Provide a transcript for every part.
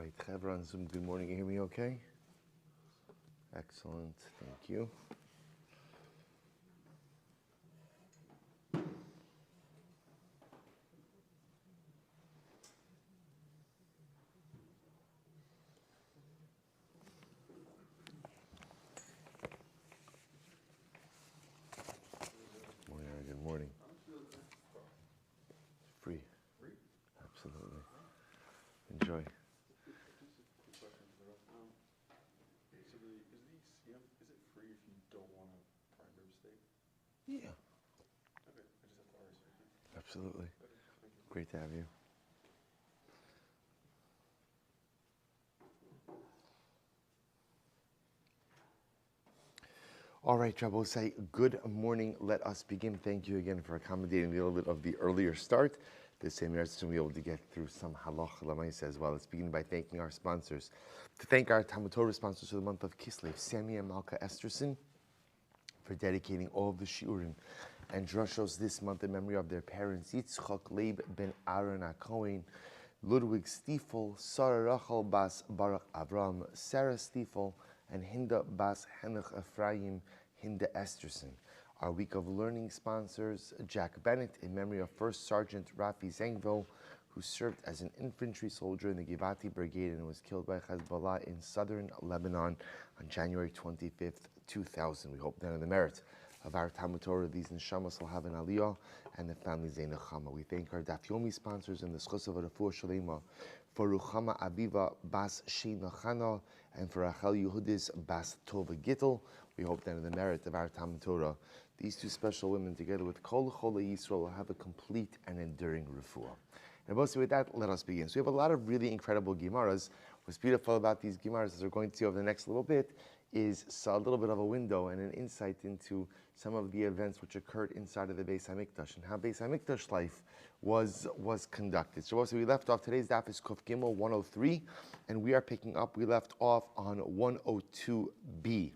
right, Chevron on Zoom, good morning. You hear me okay? Excellent, thank you. Good morning. Free. Absolutely. Enjoy. Is it free if you don't want a prime rib steak? Yeah. Okay, I just have to RSVP. Absolutely. Okay, thank you. Great to have you. All right, Rabbi, say good morning. Let us begin. Thank you again for accommodating a little bit of the earlier start. The same year to be able to get through some halach lamaisa as well. Let's begin by thanking our sponsors. To thank our Talmud Torah sponsors for the month of Kislev, Sammy and Malka Esterson, for dedicating all of the shiurim and drushos this month in memory of their parents, Yitzchak Leib ben Aaron HaKohen, Ludwig Stiefel, Sarah Rachel bas Baruch Avram, Sarah Stiefel, and Hinda bas Henoch Ephraim, Hinda Esterson. Our week of learning sponsors, Jack Bennett, in memory of First Sergeant Rafi Zengvo, who served as an infantry soldier in the Givati Brigade and was killed by Hezbollah in southern Lebanon on January 25th, 2000. We hope that in the merit of our Talmud Torah, these neshamas will have an aliyah and the families a nechama. We thank our Daf Yomi sponsors and the Schos of Refuah Shalema for Ruchama Aviva Bas Sheina Chana and for Rachel Yehudis Bas Tova Gittel. We hope that in the merit of our Talmud Torah, these two special women together with Kol Chole Yisrael will have a complete and enduring refuah. And mostly with that, let us begin. So we have a lot of really incredible Gemaras. What's beautiful about these Gemaras, as we're going to see over the next little bit, is a little bit of a window and an insight into some of the events which occurred inside of the Beis HaMikdash and how Beis HaMikdash life was conducted. So also we left off, today's daf is Kuf Gimel 103, and we are picking up, we left off on 102b.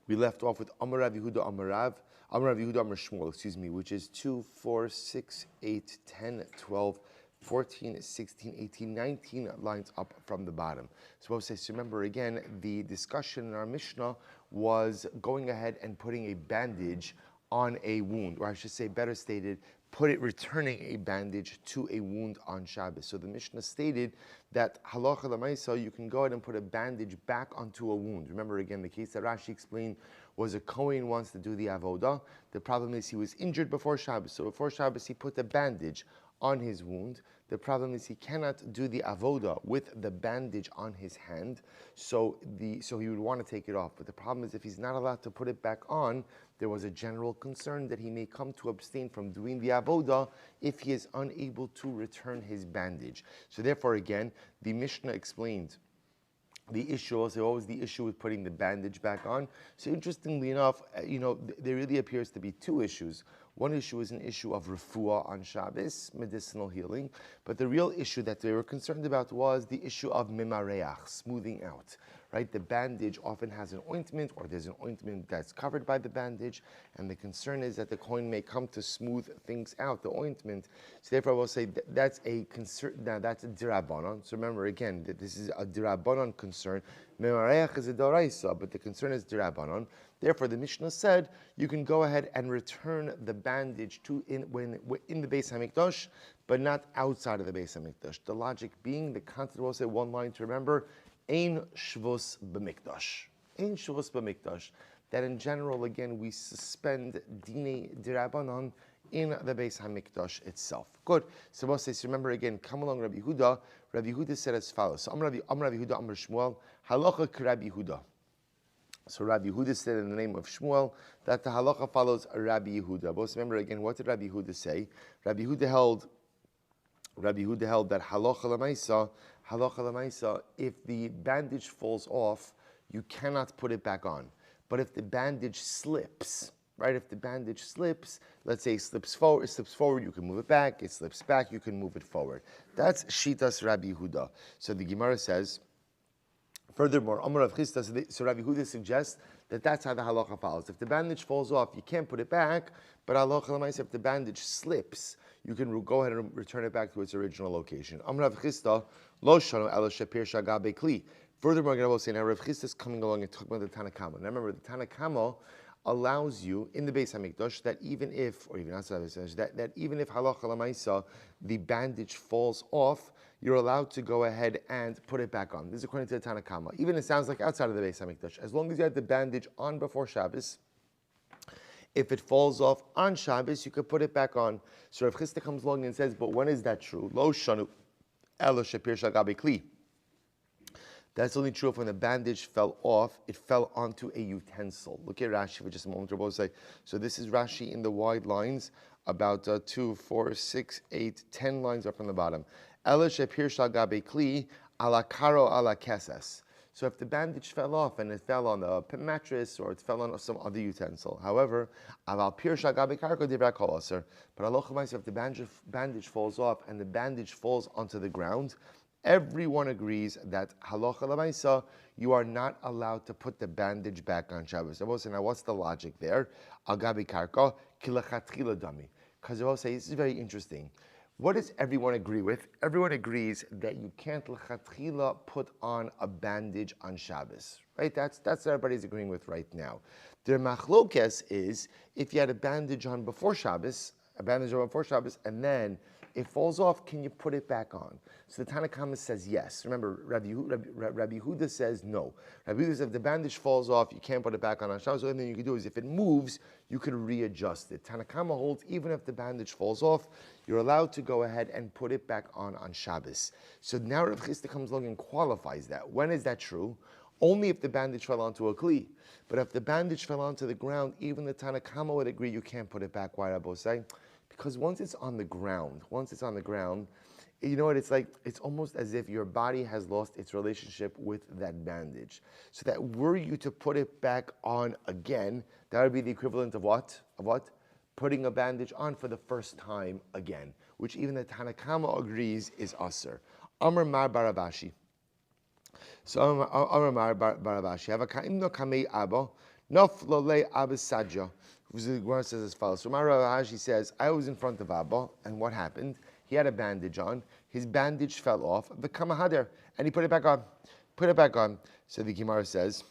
We left off with Amar Rav Yehuda Amar Rav Yehuda Amar Shmuel, which is 2, 4, 6, 8, 10, 12, 14, 16, 18, 19 lines up from the bottom. So remember again, the discussion in our Mishnah was going ahead and putting a bandage on a wound, or I should say, better stated, returning a bandage to a wound on Shabbos. So the Mishnah stated that halacha l'maisa, you can go ahead and put a bandage back onto a wound. Remember again, the case that Rashi explained was a Kohen wants to do the avodah. The problem is he was injured before Shabbos. So before Shabbos, he put a bandage on his wound. The problem is he cannot do the avodah with the bandage on his hand, so he would want to take it off. But the problem is if he's not allowed to put it back on, there was a general concern that he may come to abstain from doing the avodah if he is unable to return his bandage. So therefore again, the Mishnah explained the issue, also always the issue with putting the bandage back on. So interestingly enough, there really appears to be two issues. One issue is an issue of refuah on Shabbos, medicinal healing, but the real issue that they were concerned about was the issue of mimareach, smoothing out. Right? The bandage often has an ointment, or there's an ointment that's covered by the bandage, and the concern is that the Kohen may come to smooth things out, the ointment. So therefore I will say that's a concern. Now that's a dirabanan. So remember again that this is a dirabanan concern. Mimareach is a doraisa, but the concern is dirabanan. Therefore the Mishnah said you can go ahead and return the bandage in the Beis HaMikdash, but not outside of the Beis HaMikdash. The logic being, the concept will say one line to remember, Ein shvus b'mikdash. Ein shvus b'mikdash. That in general, again, we suspend dine dirabanan in the Beis HaMikdash itself. Good. So we'll say, so remember again, come along Rabbi Yehuda. Rabbi Yehuda said as follows. So Amar Rabbi Yehuda Amar Shmuel, halacha k'Rabbi Yehuda. So Rabbi Yehuda said in the name of Shmuel that the halacha follows Rabbi Yehuda. But remember again, what did Rabbi Yehuda say? Rabbi Yehuda held that halacha l'maisa, if the bandage falls off, you cannot put it back on. But if the bandage slips, right? If the bandage slips, let's say it slips forward, you can move it back. It slips back, you can move it forward. That's Shitas Rabbi Yehuda. So the Gemara says, furthermore, Amar Rav Chisda, so Rabbi Yehuda suggests that that's how the halacha follows. If the bandage falls off, you can't put it back, but halacha l'maisa, if the bandage slips, you can go ahead and return it back to its original location. Amar Rav Chisda, lo shanu elo shepir shagabe kli. Furthermore, I'm going to say now Rav Chisda is coming along and talking about the Tanakama. Now remember, the Tanakama allows you in the Beis Hamikdash that even if, or even outside the Beis Hamikdash, that even if halacha lamaisa, the bandage falls off, you're allowed to go ahead and put it back on. This is according to the Tanakama. Even it sounds like outside of the Beis Hamikdash, as long as you had the bandage on before Shabbos, if it falls off on Shabbos, you could put it back on. So Rav Chisda comes along and says, but when is that true? Lo shanu elo shepir shagabe kli. That's only true if when the bandage fell off, it fell onto a utensil. Look at Rashi for just a moment. So this is Rashi in the wide lines, about 2, 4, 6, 8, 10 lines up from the bottom. Ela shepir shagabe kli ala karo ala keses. So if the bandage fell off and it fell on a mattress or it fell on some other utensil, however, aval pir shagabe karko divra kol aser. But alocha if the bandage falls off and the bandage falls onto the ground, everyone agrees that halacha l'maisa, you are not allowed to put the bandage back on Shabbos. I will say, now what's the logic there? Agabi karka kilachatchila dami. Because I will say, this is very interesting. What does everyone agree with? Everyone agrees that you can't l'chatchila put on a bandage on Shabbos, right? That's what everybody's agreeing with right now. Their machlokes is if you had a bandage on before Shabbos, and then it falls off, can you put it back on? So the Tanakhama says yes. Remember, Rabbi Yehuda says no. Rabbi Yehuda says if the bandage falls off, you can't put it back on Shabbos. The only thing you can do is if it moves, you can readjust it. Tanakhama holds even if the bandage falls off, you're allowed to go ahead and put it back on Shabbos. So now Rav Chisda comes along and qualifies that. When is that true? Only if the bandage fell onto a kli. But if the bandage fell onto the ground, even the Tanakhama would agree you can't put it back. Why, Rabbi say? Because once it's on the ground, you know what, it's almost as if your body has lost its relationship with that bandage. So that were you to put it back on again, that would be the equivalent of what? Putting a bandage on for the first time again, which even the Tanakama agrees is asr. Amar Mar Barabashi. So Amar Mar Barabashi, have a kaimno kamei abo, nof lole abisadja. The Gemara says as follows. So Rashi says, I was in front of Abba, and what happened? He had a bandage on. His bandage fell off. The kamahader, and he put it back on. So the Gemara says,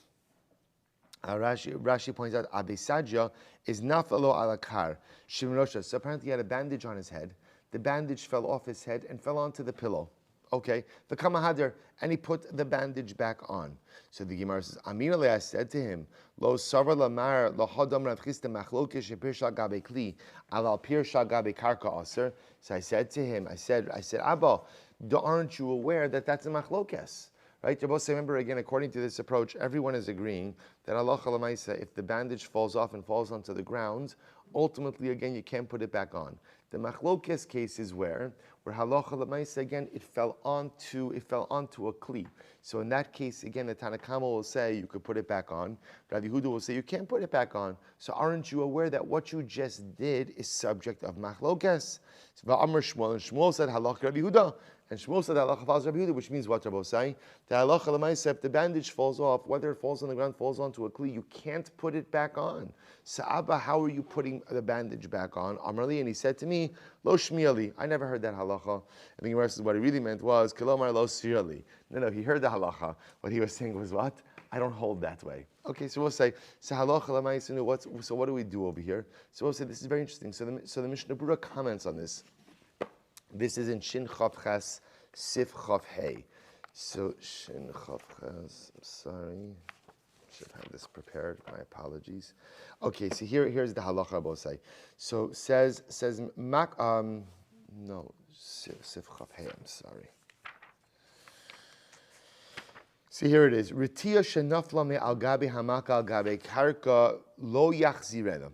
Rashi points out, Abisadja is nafalo alakar shimrosha. So apparently he had a bandage on his head. The bandage fell off his head and fell onto the pillow. Okay, the kamahader, and he put the bandage back on. So the Gemara says, Aminale, I said to him, Lo savar lamar lo hodam Rav Chisda machlokish shepir shagabe kli alal pir shagabe karka aser. So I said to him, I said, Abba, aren't you aware that that's a machlokes? Right? You both remember again, according to this approach, everyone is agreeing that halacha l'maisa, if the bandage falls off and falls onto the ground, ultimately again you can't put it back on. The machlokes case is where halacha l'maisa again it fell onto a kli. So in that case again the Tanakama will say you could put it back on. Rabbi Yehuda will say you can't put it back on. So aren't you aware that what you just did is subject of machlokes? So Amar Shmuel, and Shmuel said halacha Rabbi Yehuda. And Shmuel said halacha follows Rabbi Yehuda, which means what Rabbi saying? The halacha l'maisa, if the bandage falls off, whether it falls on the ground, falls onto a kli, you can't put it back on. So Abba, how are you putting the bandage back on? Amarli, and he said to me, Lo shmiali. I never heard that halacha. I think the what he really meant was Kilomar lo sirali. No, he heard the halacha. What he was saying was what? I don't hold that way. Okay, so we'll say, so halacha l'maisa, so what do we do over here? So we'll say this is very interesting. So the Mishnah Berurah comments on this. This is in Shin Chav Ches Sif Chav Hey. So Shin Chav Ches. I'm sorry, should have this prepared. My apologies. Okay, so here's the halacha bosai. So says Mak no Sif Chav Hey. I'm sorry. See, here it is. Ritia shenafla me al gabi hamaka al gabi karka lo yachzirena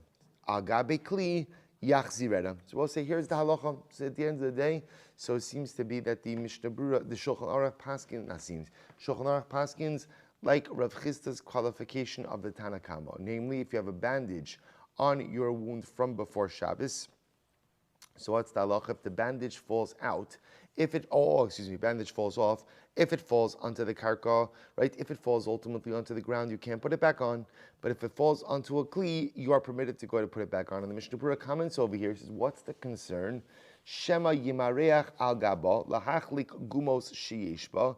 al gabi kli. Yachzireda. So we'll say here's the halacha. So at the end of the day, so it seems to be that the Mishnah Berurah, the Shulchan Aruch Paskins, Shulchan Aruch Paskins like Rav Chisda's qualification of the Tanakama. Namely, if you have a bandage on your wound from before Shabbos, so what's the halacha? If the bandage falls out, bandage falls off, if it falls onto the karka, right? If it falls ultimately onto the ground, you can't put it back on. But if it falls onto a kli, you are permitted to go ahead and put it back on. And the Mishnah Berurah comments over here, says, what's the concern? Shema yimareach al gabo lahachlik gumos sheyeshba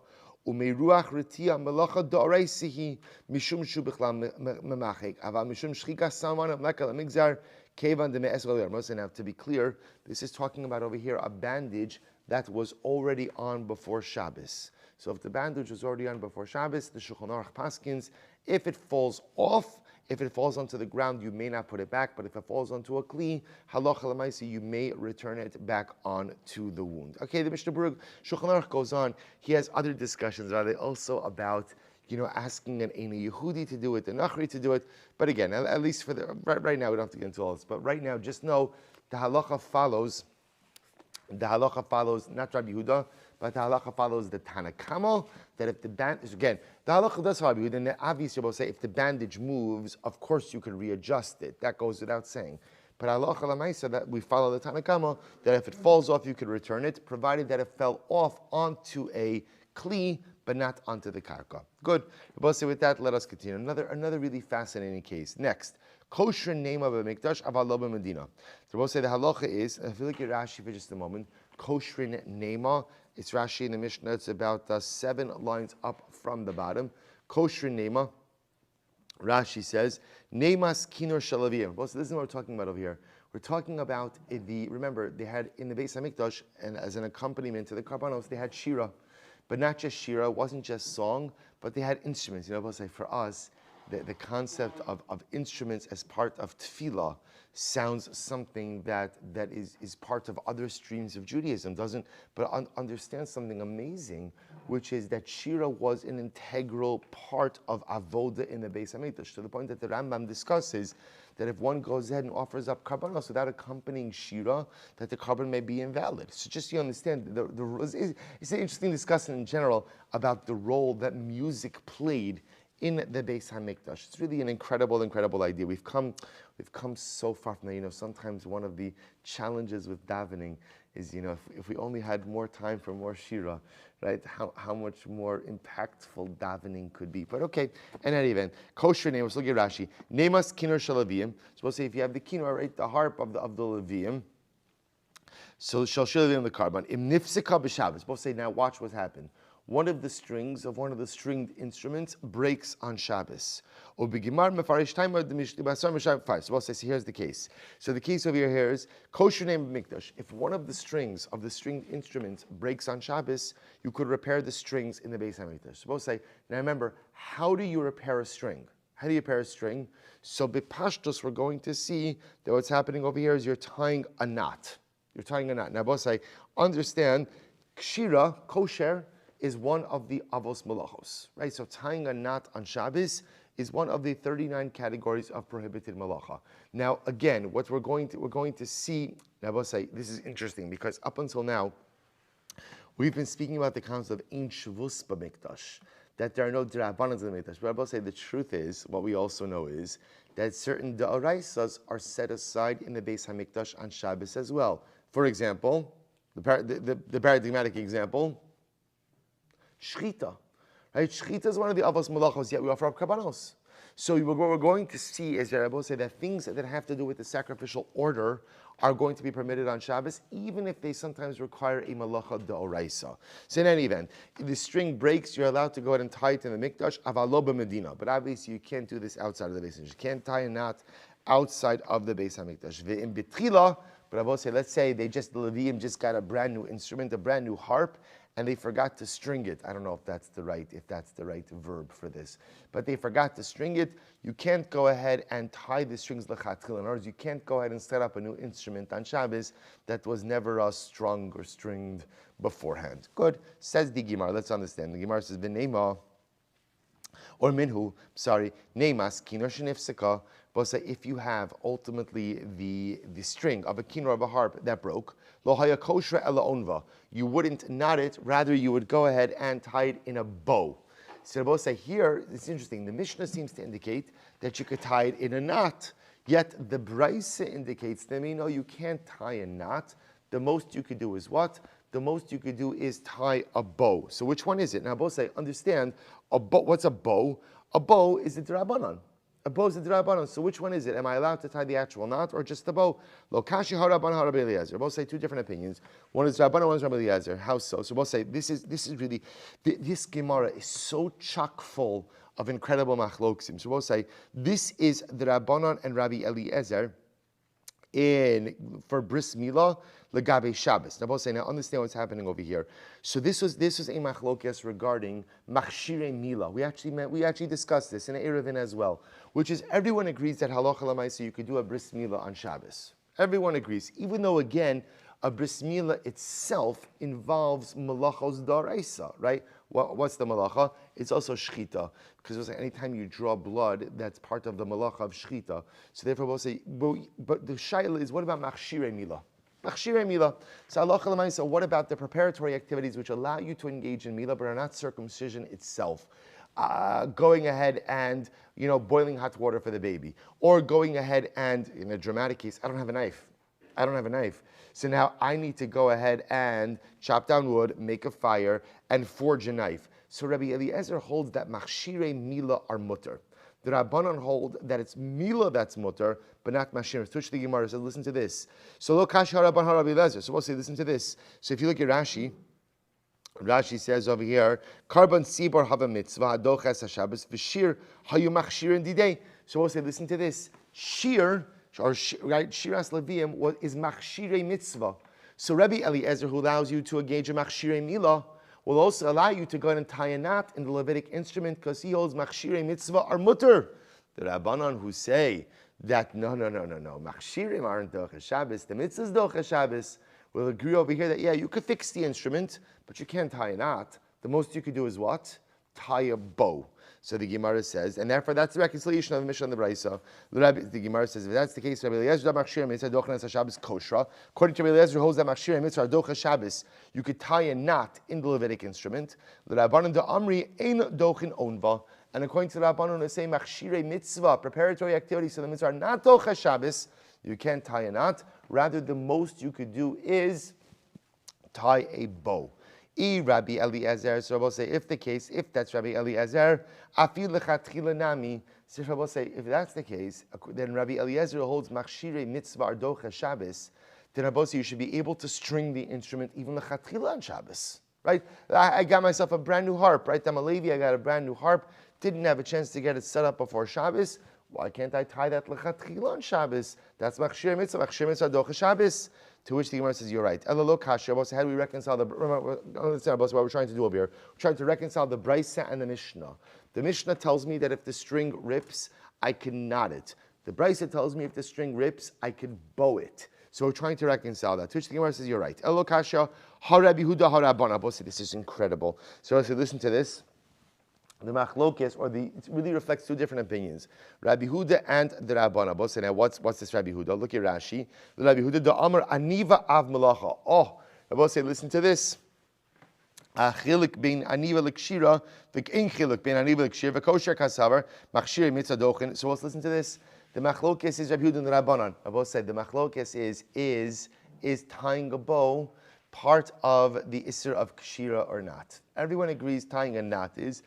umeruach retia melacha da'oraisihi mishum shu b'chlam memachik aval mishum shchika salman amleka lemigzar kevan deme'esol yarmos. And now, to be clear, this is talking about over here a bandage that was already on before Shabbos. So if the bandage was already on before Shabbos, the Shulchan Aruch paskins, if it falls off, if it falls onto the ground, you may not put it back, but if it falls onto a kli, halacha l'maisi, you may return it back onto the wound. Okay, the Mishnah Berurah, Shulchan Aruch goes on. He has other discussions, are they also about, asking an Eina Yehudi to do it, the Nachri to do it. But again, at least for the right now, we don't have to get into all this. But right now, just know the halacha follows. The halacha follows not Rabbi Yehuda, but the halacha follows the Tanakama, that if the bandage, again, the halacha does follow Rabbi Yehuda, and obviously will say if the bandage moves, of course you can readjust it. That goes without saying. But halacha l'maisa, that we follow the Tanakama, that if it falls off, you could return it, provided that it fell off onto a kli, but not onto the karka. Good. Rabbi, with that, let us continue. Another really fascinating case. Next. Kosher name of a mikdash, aval lo b'medina. So we'll say the halacha is, if you look at Rashi for just a moment, kosher nema, it's Rashi in the Mishnah, it's about 7 lines up from the bottom. Kosher nema, Rashi says, nemas kinor shalaviyim. So this is what we're talking about over here. We're talking about remember, they had in the Beis HaMikdash, and as an accompaniment to the karbanos, they had shira. But not just shira, it wasn't just song, but they had instruments. We'll say for us, the concept of instruments as part of tefillah sounds something that is part of other streams of Judaism, doesn't, but understand something amazing, which is that shira was an integral part of avoda in the Beis HaMikdash, to the point that the Rambam discusses that if one goes ahead and offers up karbanos without accompanying shira, that the karban may be invalid. So just so you understand, it's an interesting discussion in general about the role that music played in the Beis HaMikdash. It's really an incredible idea. We've come so far from there. Sometimes one of the challenges with davening is, if we only had more time for more shira, right? How much more impactful davening could be. But okay, in any event, kosher name. Let's look at Rashi. Nemas kinor shalaviyim. So we'll say if you have the kinor, right, the harp of the Leviyim. So shall shalaviyim the karban. Im nifsika b'Shabbos. We'll say now watch what happened. One of the strings of one of the stringed instruments breaks on Shabbos. So we'll say, here's the case. So the case over here is kosher name of mikdash. If one of the strings of the stringed instruments breaks on Shabbos, you could repair the strings in the Beis HaMikdash. So we'll say, now remember, how do you repair a string? How do you repair a string? So b'pashtos, we're going to see that what's happening over here is you're tying a knot. You're tying a knot. Now, both say, understand, kshira, kosher, is one of the avos malachos, right? So tying a knot on Shabbos is one of the 39 categories of prohibited malacha. Now, again, what we're going to see. Now, I'll say this is interesting because up until now, we've been speaking about the concept of ein shavus b'mikdash, that there are no drabanans in the mikdash. But I'll say the truth is, what we also know is that certain da'oraisas are set aside in the Beis HaMikdash on Shabbos as well. For example, the paradigmatic example. Shchita, right? Shchita is one of the avos malachos, yet we offer up karbanos. So what we're going to see is that I will say that things that have to do with the sacrificial order are going to be permitted on Shabbos, even if they sometimes require a malacha d'oraisa. So in any event, if the string breaks, you're allowed to go ahead and tie it in the mikdash, avalo b'medina. But obviously you can't do this outside of the Beis HaMikdash. You can't tie a knot outside of the Beis HaMikdash. Ve'im b'tchila, but I will say, let's say the Leviyim just got a brand new instrument, a brand new harp, and they forgot to string it. I don't know if that's the right verb for this, but they forgot to string it. You can't go ahead and tie the strings lechatchila. In other words, you can't go ahead and set up a new instrument on Shabbos that was never strung or stringed beforehand. Good. Says the Gemara. Let's understand. The Gemara says v'neima or minhu. Nemas kinor shenifseka. But say if you have ultimately the string of a kinor of a harp that broke, lo haya kosher ela onva, you wouldn't knot it, rather you would go ahead and tie it in a bow. So both say here, it's interesting, the Mishnah seems to indicate that you could tie it in a knot, yet the Braisa indicates to me, no, you can't tie a knot. The most you could do is what? The most you could do is tie a bow. So which one is it? Now both say, understand, a bow, what's a bow? A bow is a drabanan. A bow is a d'Rabbanan. So which one is it? Am I allowed to tie the actual knot or just the bow? Lo kashi haraban harabi Eliezer. Both say two different opinions. One is Rabbanan, one is Rabbi Eliezer. How so? So both say this is really this Gemara is so chock full of incredible machloksim. So both say this is the Rabbanan and Rabbi Eliezer for bris milah legabe Shabbos. Now both say, now understand what's happening over here. So this was a machlokes regarding machshire milah. We actually discussed this in Eruvin as well, which is everyone agrees that halacha l'maaseh you could do a bris milah on Shabbos. Everyone agrees, even though again a bris milah itself involves malachos daraisa, right? What's the malacha? It's also shchita, because anytime you draw blood, that's part of the malacha of shchita. So therefore, we'll say, but the shaila is, what about machshire milah? Machshire milah. So halacha l'maaseh, what about the preparatory activities which allow you to engage in milah but are not circumcision itself? Going ahead and boiling hot water for the baby, or going ahead and, in a dramatic case, I don't have a knife. So now I need to go ahead and chop down wood, make a fire, and forge a knife. So Rabbi Eliezer holds that machshire milah are mutter. The Rabbanan hold that it's milah that's mutter, but not machshire. To which the Gemara says, listen to this. So lo kash haraban harabi Eliezer. So we'll say, listen to this. So if you look at Rashi says over here, Karban Sibor Hava Mitzvah, Adoches HaShabbos, V'shir Hayu Machshir Didei. So we'll say, listen to this. Shir, right, Shiras Levium is Machshire Mitzvah. So Rabbi Eliezer, who allows you to engage in Machshire Milah, will also allow you to go ahead and tie a knot in the Levitic instrument because he holds Machshire Mitzvah are mutter. The Rabbanan who say that no, Machshirim aren't Doches Shabbos, the Mitzvah is Doches Shabbos, will agree over here that, yeah, you could fix the instrument, but you can't tie a knot. The most you could do is what? Tie a bow. So the Gemara says, and therefore that's the reconciliation of the Mishnah and the Brisa. The Gemara says, if that's the case, Rabbi Eliezer Machshir Mitzvah Dochnas Shabbos Koshra. According to Rabbi Eliezer, who holds that Machshir Mitzvah Dochas Shabbos, you could tie a knot in the Levitic instrument. The Rabbanan de Amri Ein Dochin Onva. And according to the Rabbanan, they say Machshir Mitzvah, preparatory activities for the Mitzvah are not Dochas Shabbos. You can't tie a knot. Rather, the most you could do is tie a bow. Rabbi Eliezer, so Rabbi say, if that's Rabbi Eliezer, afil lechatchila nami. So Rabbi say, if that's the case, then Rabbi Eliezer holds machshire mitzvah ardocha Shabbos. Then Rabbi say you should be able to string the instrument even lechatchila on Shabbos, right? I got myself a brand new harp, right? I'm a Levi, I got a brand new harp. Didn't have a chance to get it set up before Shabbos. Why can't I tie that lechatchila on Shabbos? That's machshire mitzvah ardocha Shabbos. To which the Gemara says, you're right. Elalo kasha. How do we reconcile understand what we're trying to do over here? We're trying to reconcile the Brisa and the Mishnah. The Mishnah tells me that if the string rips, I can knot it. The Brisa tells me if the string rips, I can bow it. So we're trying to reconcile that. To which the Gemara says, you're right. Elalo kasha, harabi huda harabana. This is incredible. So I said, listen to this. The machlokes, it really reflects two different opinions. Rabbi Huda and the Rabbana. Both say, now what's this Rabbi Huda? Look at Rashi. The Rabbi Huda, the Amar Aniva Av Melacha. Oh, both say, listen to this. Achilik bein Aniva Likshira, v'kein chilik bein Aniva Likshira, v'kosher kasavar, machshir mitzvah dochin. So let's listen to this. The machlokes is Rabbi Huda and the Rabbanan. I both said the machlokes is tying a bow part of the Isser of Kshira or not. Everyone agrees tying a knot is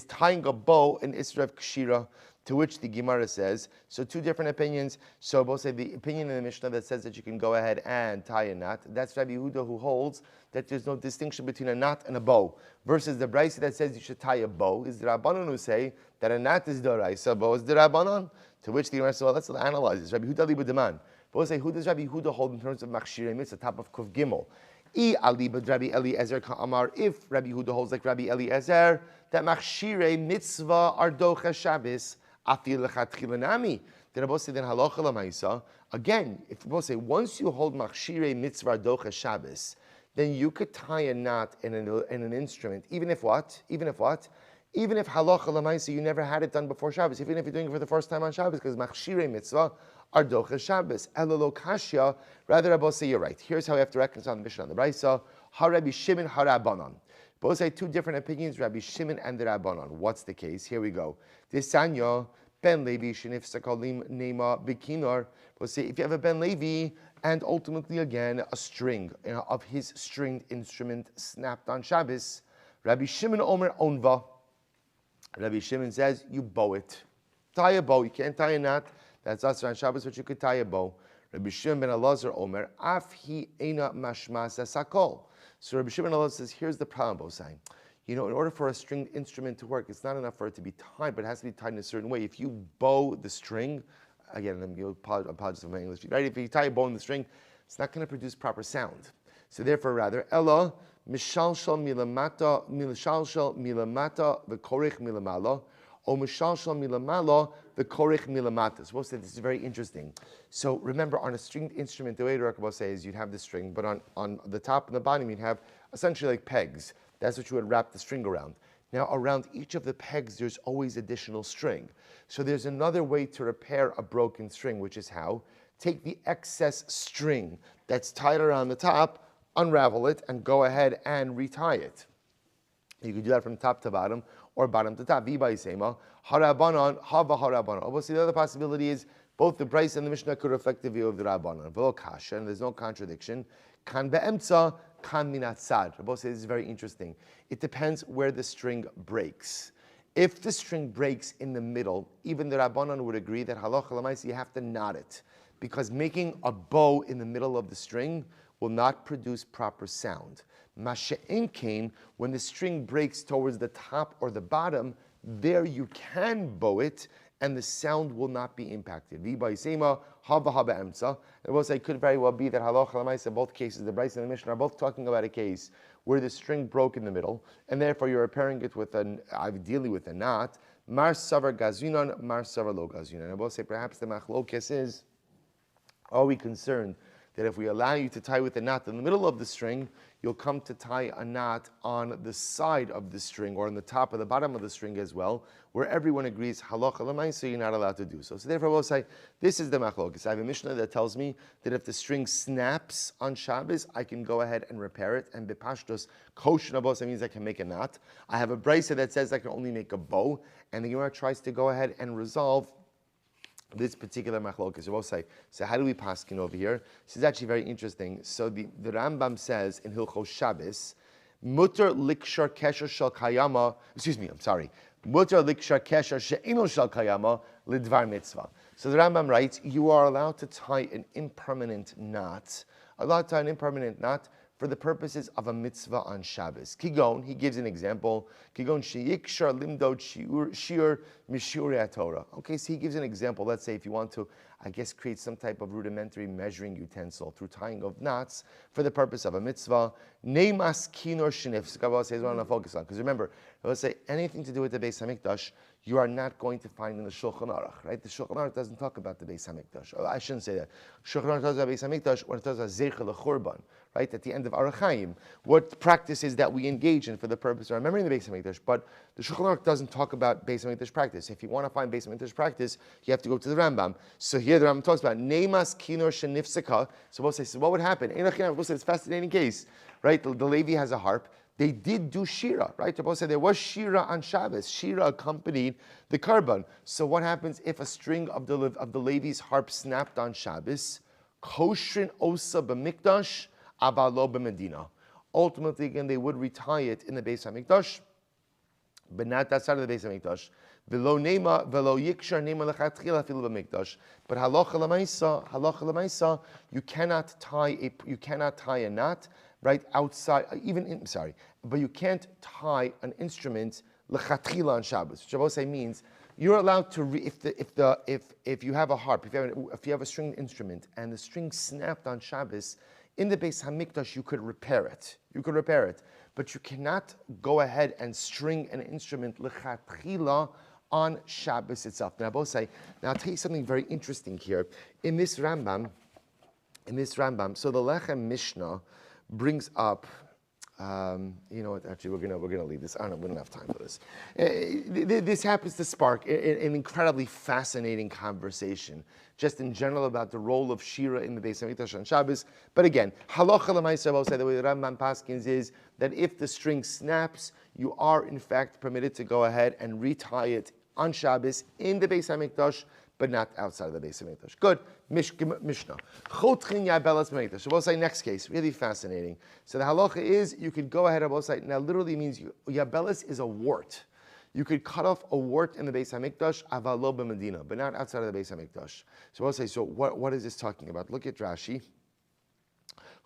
tying a bow an Isser of Kshira, to which the Gemara says, so two different opinions. So both say the opinion in the Mishnah that says that you can go ahead and tie a knot, that's Rabbi Yehuda who holds that there's no distinction between a knot and a bow, versus the Brisa that says you should tie a bow, is the Rabbanan who say that a knot is Doraisa, a bow is the Rabbanan, to which the Gemara says, well, let's analyze this. Rabbi Yehuda liba deman. Both say, who does Rabbi Yehuda hold in terms of Machshirei Mitzvah, top of Kuf Gimel? Rabbi Eliezer Ka'amar, if Rabbi Yehuda holds like Rabbi Eliezer, that Machshirei Mitzvah are Docha Shabbos, Afil Lechatchila Nami. Then Rabbi say, then Halacha L'Maisa. Again, if Rabbi say, once you hold Machshirei Mitzvah Docha Shabbos, then you could tie a knot in an instrument, even if what? Even if Halacha L'Maisa, you never had it done before Shabbos, even if you're doing it for the first time on Shabbos, because Machshirei Mitzvah are Docha Shabbos. Elalo Kashya, rather Rabbi say, you're right. Here's how we have to reconcile the Mishnah and the Brisa. Ha Rabbi Shimon, ha Rabbanan. Both say two different opinions, Rabbi Shimon and the Rabbanan. What's the case? Here we go. Desanya, Ben Levi, Shinif Sakalim, Nema, Bikinar. Both say, if you have a Ben Levi, and ultimately again, a string of his stringed instrument snapped on Shabbos, Rabbi Shimon Omer Onva. Rabbi Shimon says, you bow it. tie a bow. You can't tie a knot. That's asr on Shabbos, but you could tie a bow. Rabbi Shimon ben Elazar Omer, af hi eina mashmas sakol. So Rabbi Shimon ben Elazar says, here's the problem, both saying. In order for a stringed instrument to work, it's not enough for it to be tied, but it has to be tied in a certain way. If you bow the string, again, I apologize for my English, right? If you tie a bow in the string, it's not going to produce proper sound. So therefore, rather, Ella, mishalshal milamata, mishalshal milamata, the korich milamala, or mishalshal milamala, the korich milamata. So we'll say this is very interesting. So remember, on a stringed instrument, the way the Rekabah says is you'd have the string, but on the top and the bottom, you'd have essentially like pegs. That's what you would wrap the string around. Now, around each of the pegs, there's always additional string. So there's another way to repair a broken string, which is how? Take the excess string that's tied around the top, unravel it, and go ahead and retie it. You could do that from top to bottom, or bottom to top. V'bayisema, harabanan, hava harabanan. Obviously, the other possibility is both the Bryce and the Mishnah could reflect the view of the Rabbanan. V'lo kasha, and there's no contradiction. Kan be'emtza, kan minat sad. Rabbi says this is very interesting. It depends where the string breaks. If the string breaks in the middle, even the Rabbanan would agree that halacha l'maisa you have to knot it, because making a bow in the middle of the string will not produce proper sound. Masha'in kain, when the string breaks towards the top or the bottom, there you can bow it, and the sound will not be impacted. V'bayisema haba haba emtza. It will say could very well be that halacha l'maisa, both cases, the Bryce and the Mishnah, are both talking about a case where the string broke in the middle, and therefore you're repairing it with ideally with a knot. Mar savar gazunan, mar savar lo gazunan. I will say perhaps the machlokes is, are we concerned that if we allow you to tie with a knot in the middle of the string, you'll come to tie a knot on the side of the string or on the top or the bottom of the string as well, where everyone agrees halacha l'maisa you're not allowed to do so. So therefore we'll say, this is the machlokes. I have a Mishnah that tells me that if the string snaps on Shabbos, I can go ahead and repair it, and bepashtos kosher nabosa means I can make a knot. I have a brisa that says I can only make a bow, and the Gemara tries to go ahead and resolve this particular machlokes. We'll say, so how do we paskin over here? This is actually very interesting. So the Rambam says in Hilchos Shabbos, mutar likshar kesher shal kayama, mutar likshar kesher she'eno shal kayama lidvar mitzvah. So the Rambam writes, you are allowed to tie an impermanent knot, for the purposes of a mitzvah on Shabbos. Kigon, he gives an example. Kigon sheyikshar limdod shiur mishurei Torah. Okay, so he gives an example. Let's say if you want to, create some type of rudimentary measuring utensil through tying of knots for the purpose of a mitzvah. Neimas kinor shenif. Kabbalah says what I want to focus on. Because remember, let's say anything to do with the Beis Hamikdash, you are not going to find in the Shulchan Aruch, right? The Shulchan Aruch doesn't talk about the Beis Hamikdash. Or I shouldn't say that. Shulchan Aruch talks about Beis Hamikdash when it talks about Zeicha L'Churban, right? At the end of Arachaim, what practices that we engage in for the purpose of remembering the Beis Hamikdash. But the Shulchan Aruch doesn't talk about Beis Hamikdash practice. If you want to find Beis Hamikdash practice, you have to go to the Rambam. So here the Rambam talks about Neimas Kinor Shenifseka. So we'll say, so what would happen? We'll say it's a fascinating case, right? The Levi has a harp. They did do shira, right? Rabbi said there was shira on Shabbos. Shira accompanied the karban. So what happens if a string of the Levi's harp snapped on Shabbos? Koshrin osa b'mikdash, avalo b'medina. Ultimately, again, they would retie it in the Beis Hamikdash, but not that side of the Beis Hamikdash. V'lo nema, v'lo yikshar nema lechatchila afilu b'mikdash. But halacha l'maisa, you cannot tie a knot right outside, but you can't tie an instrument lechatchila on Shabbos, which I will say means you're allowed to if you have a harp, if you have a stringed instrument and the string snapped on Shabbos in the Beis Hamikdash, you could repair it. But you cannot go ahead and string an instrument lechatchila on Shabbos itself. Now, I'll tell you something very interesting here. In this Rambam, so the Lechem Mishnah brings up, you know what? Actually, we're gonna leave this. I don't know. We don't have time for this. This happens to spark an incredibly fascinating conversation, just in general about the role of shira in the Beis Hamikdash on Shabbos. But again, halacha l'maisa, I will say the way the Rambam paskins is that if the string snaps, you are in fact permitted to go ahead and retie it on Shabbos in the Beis Hamikdash, but not outside of the Beis Hamikdash. Good. Mishnah. Chotchin yabelas b'mikdash. So we'll say next case, really fascinating. So the halacha is you could go ahead and we'll say, now literally means yabelas is a wart. You could cut off a wart in the Beis Hamikdash, aval lo b'Medina, but not outside of the Beis Hamikdash. So we'll say, so what is this talking about? Look at Rashi.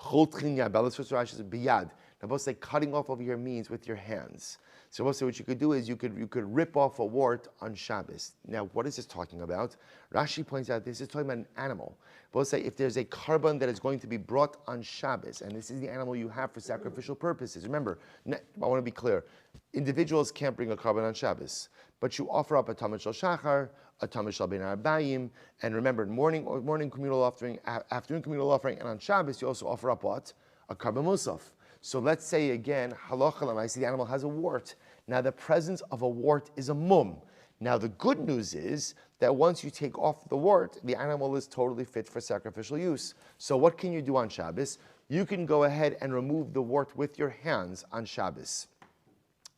Chotchin yabel, so Rashi says biyad. Now we'll say cutting off over here means with your hands. So we'll say what you could do is you could rip off a wart on Shabbos. Now what is this talking about? Rashi points out this is talking about an animal. We'll say if there's a carbon that is going to be brought on Shabbos, and this is the animal you have for sacrificial purposes. Remember, I want to be clear. Individuals can't bring a carbon on Shabbos, but you offer up a tamid shel shachar, a tamid shel ben arbayim, and remember, morning communal offering, afternoon communal offering, and on Shabbos you also offer up what? A carbon musaf. So let's say again, halacha l'maaseh, the animal has a wart. Now the presence of a wart is a mum. Now the good news is that once you take off the wart, the animal is totally fit for sacrificial use. So what can you do on Shabbos? You can go ahead and remove the wart with your hands on Shabbos.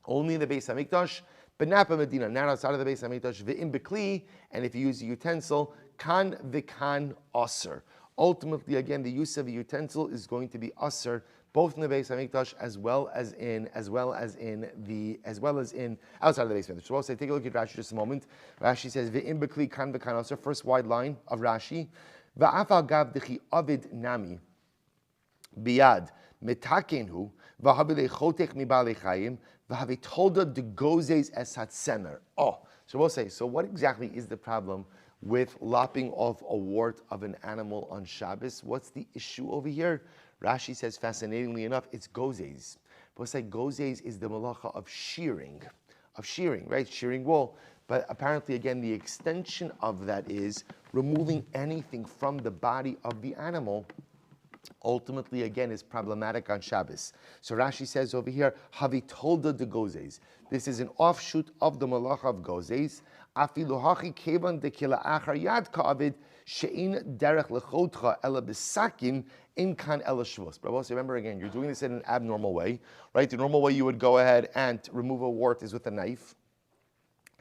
Only in the Beis Hamikdash, but not Medina, not outside of the Beis Hamikdash. Ve'im bekli, and if you use a utensil, kan v'kan aser. Ultimately, again, the use of a utensil is going to be aser, both in the Beis Hamikdash as well as in outside of the Beis Hamikdash. So we'll say, take a look at Rashi just a moment. Rashi says, "Ve'im bekli kan v'kan aser." First wide line of Rashi. Va'afal gav dechi avid nami biyad metakenhu v'habilei chotech mibalei chayim v'havitolda degozes es hatsemer. Oh, so we'll say, so what exactly is the problem with lopping off a wart of an animal on Shabbos? What's the issue over here? Rashi says, fascinatingly enough, it's gozes. We'll say gozes is the malacha of shearing, right? Shearing wool. But apparently, again, the extension of that is removing anything from the body of the animal. Ultimately, again, is problematic on Shabbos. So Rashi says over here, havitolda de gozes. This is an offshoot of the malacha of gozes. Afilu hachi kevan de kila achar yad ka'avid she'in derech lechotcha ela besakin in kan ela shvus. But also remember again, you're doing this in an abnormal way, right? The normal way you would go ahead and remove a wart is with a knife.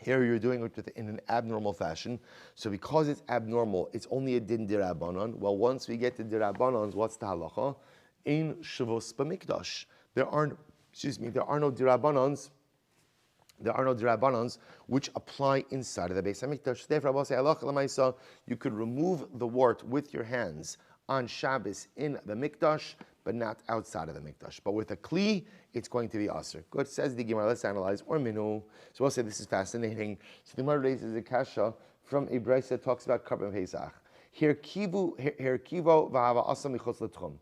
Here you're doing it in an abnormal fashion. So because it's abnormal, it's only a din dirabanan. Well, once we get to dirabanans, what's the halacha? In shavos b'mikdash. There are no dirabanans. There are no dirabanans which apply inside of the Beis Hamikdash. Therefore, I will say halacha l'maisa, you could remove the wart with your hands on Shabbos in the mikdash, but not outside of the mikdash. But with a kli, it's going to be aser. Good, says the Gemara. Let's analyze. Or minu. So we'll say this is fascinating. So the Gemara raises a kasha from a brayse that talks about Karban Pesach. Here kivo v'hava asa michutz l'tchum.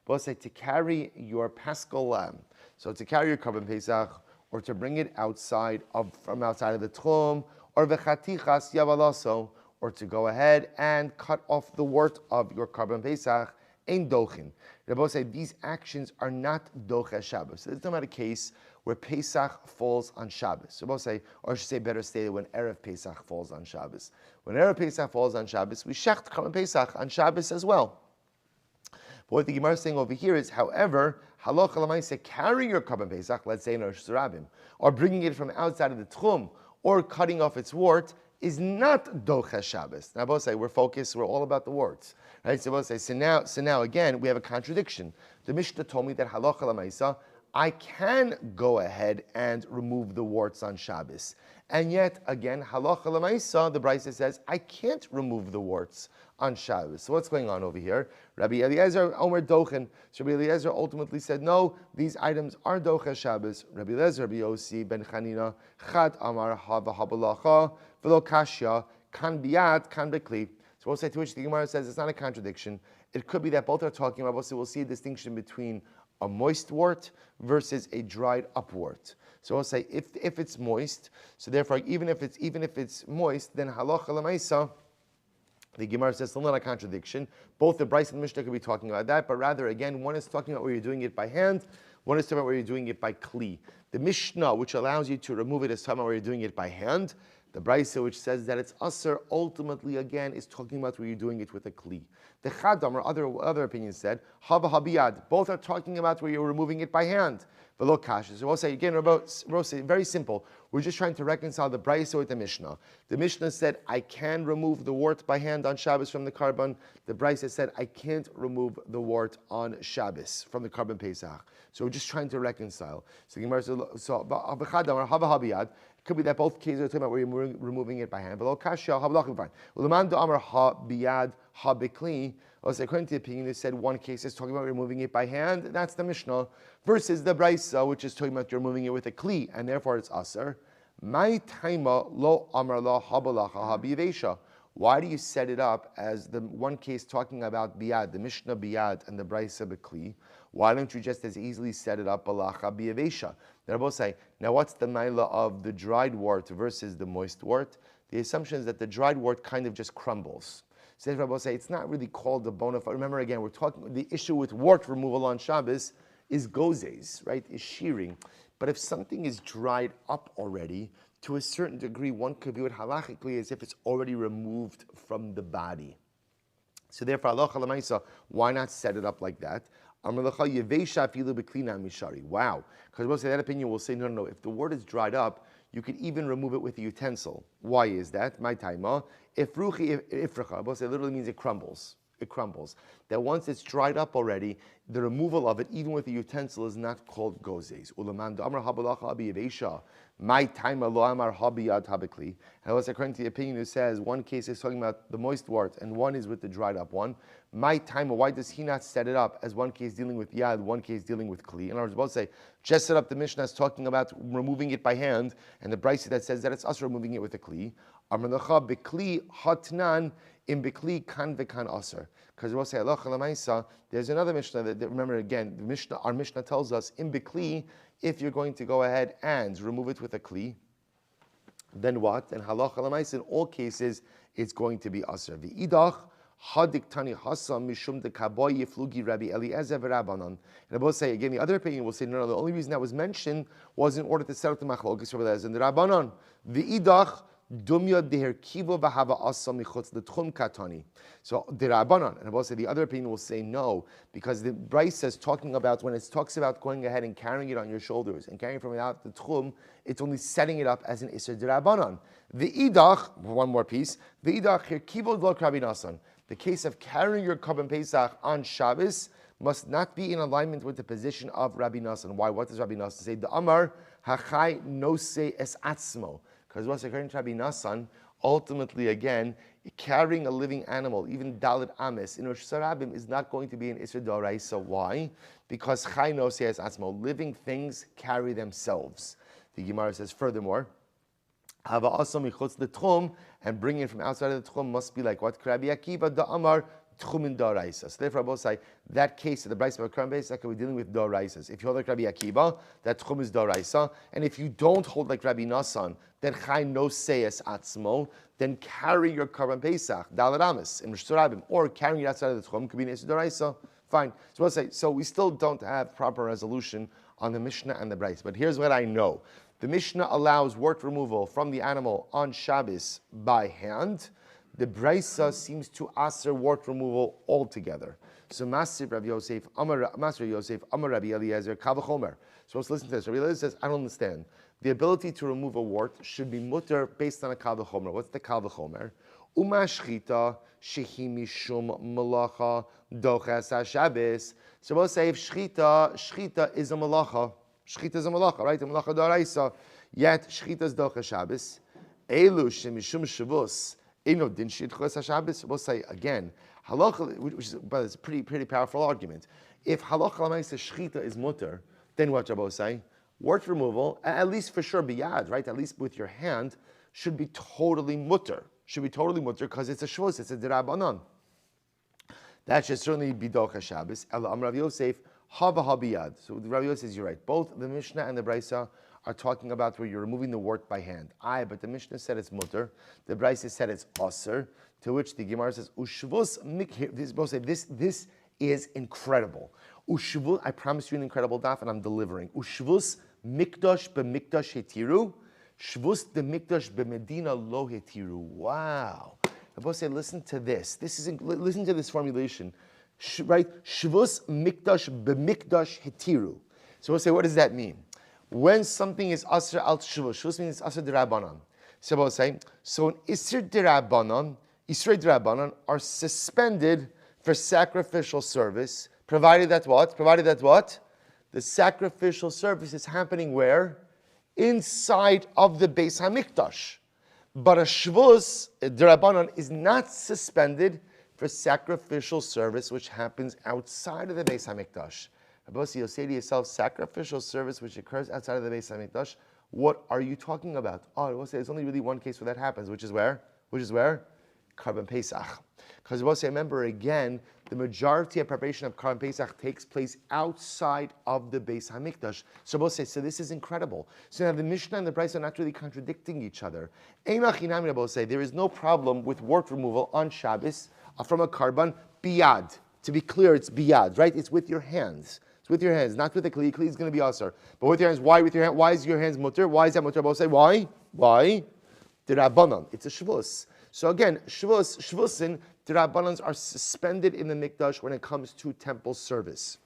We'll say to carry your paschal lamb. So to carry your Karban Pesach, or to bring it from outside of the tchum, or v'chatichas yavalaso, or to go ahead and cut off the wart of your Karban Pesach, ein dochin. Rabbi say these actions are not doche Shabbos. So it's not a case where Pesach falls on Shabbos. So Rabbi say, or I should say better stated, when Erev Pesach falls on Shabbos. When Erev Pesach falls on Shabbos, we shecht Karban Pesach on Shabbos as well. But what the Gemara is saying over here is, however, halacha l'maaseh, carrying your Karban Pesach, let's say in Rosh Hashanah, or bringing it from outside of the tchum, or cutting off its wart, is not doche Shabbos. Now, both say we're all about the warts, right? So both say, so now again we have a contradiction. The Mishnah told me that halacha l'maaseh, I can go ahead and remove the warts on Shabbos, and yet again halacha l'maaseh, the brayse says I can't remove the warts on Shabbos. So what's going on over here? Rabbi Eliezer Omer Dochen. So Rabbi Eliezer ultimately said, no, these items are Doche Shabbos. Rabbi Eliezer, Rabbi Yossi ben Chanina, Chad Amar Hava Habalacha, Velo Kashya, Kan Biat, Kan Bekli. So we'll say, to which the Gemara says it's not a contradiction. It could be that both are talking about, we'll see a distinction between a moist wart versus a dried up wart. So we'll say if it's moist, so therefore even if it's moist, then halacha l'maisa, the Gemara says still not a contradiction. Both the Bryce and the Mishnah could be talking about that, but rather again, one is talking about where you're doing it by hand, one is talking about where you're doing it by kli. The Mishnah, which allows you to remove it, is talking about where you're doing it by hand. The Brisa, which says that it's Aser, ultimately again is talking about where you're doing it with a Kli. The Chadam, or other opinions said, Hava Habiyad, both are talking about where you're removing it by hand. Velo Kasha. So we'll say again, very simple. We're just trying to reconcile the Brisa with the Mishnah. The Mishnah said, I can remove the wart by hand on Shabbos from the carbon. The Brisa said, I can't remove the wart on Shabbos from the carbon Pesach. So we're just trying to reconcile. So the Gemara says, so Chadam or Hava Habiyad. It could be that both cases are talking about where you're removing it by hand. But also, according to the opinion, they said one case is talking about removing it by hand. That's the Mishnah. Versus the Brisa, which is talking about you're removing it with a Kli, and therefore it's Aser. My taima lo amar la habalacha habivesha. Why do you set it up as the one case talking about biyad, the Mishnah biyad, and the Brisa bekli? Why don't you just as easily set it up balacha biyavesha? They're both saying, now what's the maila of the dried wort versus the moist wort? The assumption is that the dried wort kind of just crumbles. So Rabbi say it's not really called the bona fide. Remember again, we're talking the issue with wort removal on Shabbos is gozes, right? Is shearing. But if something is dried up already, to a certain degree, one could view it halachically as if it's already removed from the body. So therefore, halacha l'maisa, why not set it up like that? Wow, because we'll say that opinion will say no. If the wort is dried up, you could even remove it with a utensil. Why is that? My taima. Ifracha, we'll say literally means it crumbles. It crumbles. That once it's dried up already, the removal of it, even with a utensil, is not called gozes. My time lo amar habiyad habikli. And also according to the opinion who says one case is talking about the moist wort and one is with the dried up one. My time, why does he not set it up as one case dealing with yad, one case dealing with kli? In other words, both say just set up the Mishnah as talking about removing it by hand, and the Brisa that says that it's us removing it with a kli. Amar lecha bikli hatnan in bikli kan v'kan aser. Because we'll say halacha l'maisa. There's another Mishnah that remember again. Our Mishnah tells us in bikli, if you're going to go ahead and remove it with a kli, then what? And halacha l'maisa, in all cases, it's going to be aser. V'idach hadik tani hasam mishum de kaboy yiflugi Rabbi Eliezer v'Rabbanan. And I both say again, the other opinion will say no. The only reason that was mentioned was in order to set up the machlokes Rabbi Eliezer and the Rabbanan. V'idach dumya deher kivo v'hava asam michutz l'tchum katani. So the Rabbanan, and I will say the other opinion will say no, because the Brisa is talking about when it talks about going ahead and carrying it on your shoulders and carrying it from without the tchum, it's only setting it up as an iser de Rabbanan. The idach, one more piece. The idach here kivo lo Rabbi Nasan. The case of carrying your korban Pesach on Shabbos must not be in alignment with the position of Rabbi Nasan. Why? What does Rabbi Nasan say? The Amar hachai no se es atzmo. Because what's according to Rabbi Nasan, ultimately again, carrying a living animal, even Dalit Amis, in Rosh Hashanah is not going to be an Isser D'Oraisa. Why? Because Chai no se es atzmo. Living things carry themselves. The Gemara says furthermore, Hava asam michutz l'tchum, and bringing it from outside of the tchum must be like what? Rabbi Akiva da Amar tchumin d'oraisa. So therefore, I both say that case of the Brisa of Korban Pesach, we're dealing with d'oraisas. If you hold like Rabbi Akiva, that tchum is d'oraisa, and if you don't hold like Rabbi Nasan, then chai no seis atzmo, then carry your Korban Pesach Dalet Amis in Rosh Hashanah, or carrying it outside of the tchum could be an issue d'oraisa. Fine. So we'll say so. We still don't have proper resolution on the Mishnah and the Brisa, but here's what I know. The Mishnah allows wort removal from the animal on Shabbos by hand. The Brisa seems to aser wort removal altogether. So Master Rabbi Yosef, Amar Rabbi Eliezer, Kavachomer. So let's listen to this. Rabbi Eliezer says, I don't understand. The ability to remove a wart should be mutter based on a Kavachomer. What's the Kavachomer? Uma shchita shehi mishum malacha doches HaShabbos. So we'll say if shchita is a malacha. Shchita is a malacha, right? A malacha d'oraisa. Yet shchita is doches Shabbos. Elu shemishum shavus. Eno din shidchos HaShabbos. We'll say again, halacha, which is but it's a pretty powerful argument. If halacha l'maisa shchita is mutter, then what Rabbi say? Wort removal, at least for sure biyad, right? At least with your hand, should be totally mutter. Should be totally mutter because it's a shvus, it's a derabanan. That should certainly be doches Shabbos. Ela Amar Rav Yosef. Hava habiyad. So Rabbi Yosef says you're right. Both the Mishnah and the Brisa are talking about where you're removing the wort by hand. But the Mishnah said it's mutter. The Brisa said it's aser. To which the Gemara says ushvus mikir. This is incredible. Ushvus. I promise you an incredible daf, and I'm delivering. Ushvus mikdash b'mikdash hetiru Shvus de mikdash b'medina lo hetiru. Wow. Rabbi say, listen to this. Listen to this formulation. Right? Shvus mikdash b'mikdash hetiru. So we'll say, what does that mean? When something is asr al shvus, shvus means asr d'Rabbanan. So we'll say, so an isr d'Rabbanan, Isrei d'Rabbanan are suspended for sacrificial service, provided that what? Provided that what? The sacrificial service is happening where? Inside of the Beis HaMikdash. But a shvus, d'Rabbanan, is not suspended for sacrificial service which happens outside of the Beis HaMikdash. Rabbi, you'll say to yourself, sacrificial service which occurs outside of the Beis HaMikdash, what are you talking about? Oh, I will say there's only really one case where that happens, which is where? Which is where? Karban Pesach. Because we'll say, remember again, the majority of preparation of Karban Pesach takes place outside of the Beis HaMikdash. So we'll say, so this is incredible. So now the Mishnah and the Brisa are not really contradicting each other. We'll say, there is no problem with wart removal on Shabbos from a Karban biyad. To be clear, it's biyad, right? It's with your hands. It's with your hands, not with the kli. Kli is going to be asar. But with your hands, why with your hand? Why is your hands mutter? Why is that mutter? We'll say, why? Why? D'Rabbanan. It's a shvus. So again, shvusin, the Rabbanans are suspended in the mikdash when it comes to temple service.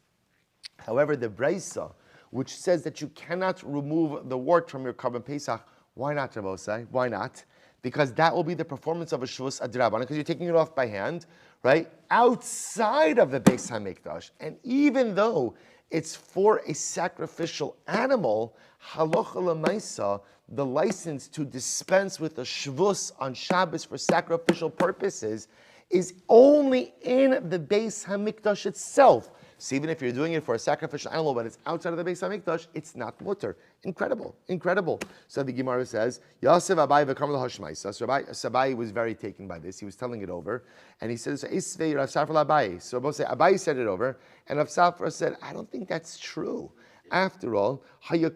However, the Brisa, which says that you cannot remove the wart from your Karban Pesach, why not, Rabosai? Why not? Because that will be the performance of a shvus adrabanan, because you're taking it off by hand, right? Outside of the Beis HaMikdash. And even though it's for a sacrificial animal, halacha l'maisa, the license to dispense with a shvus on Shabbos for sacrificial purposes is only in the Beis HaMikdash itself. So even if you're doing it for a sacrificial animal, but it's outside of the Beis HaMikdash, it's not mutter. Incredible, incredible. So the Gemara says, Yosef Abai v'kamal hashmaisa. So Abai was very taken by this. He was telling it over, and he says, Isvei Rav Safra Abai. So both say Abai said it over, and Rav Safra said, I don't think that's true. After all, remember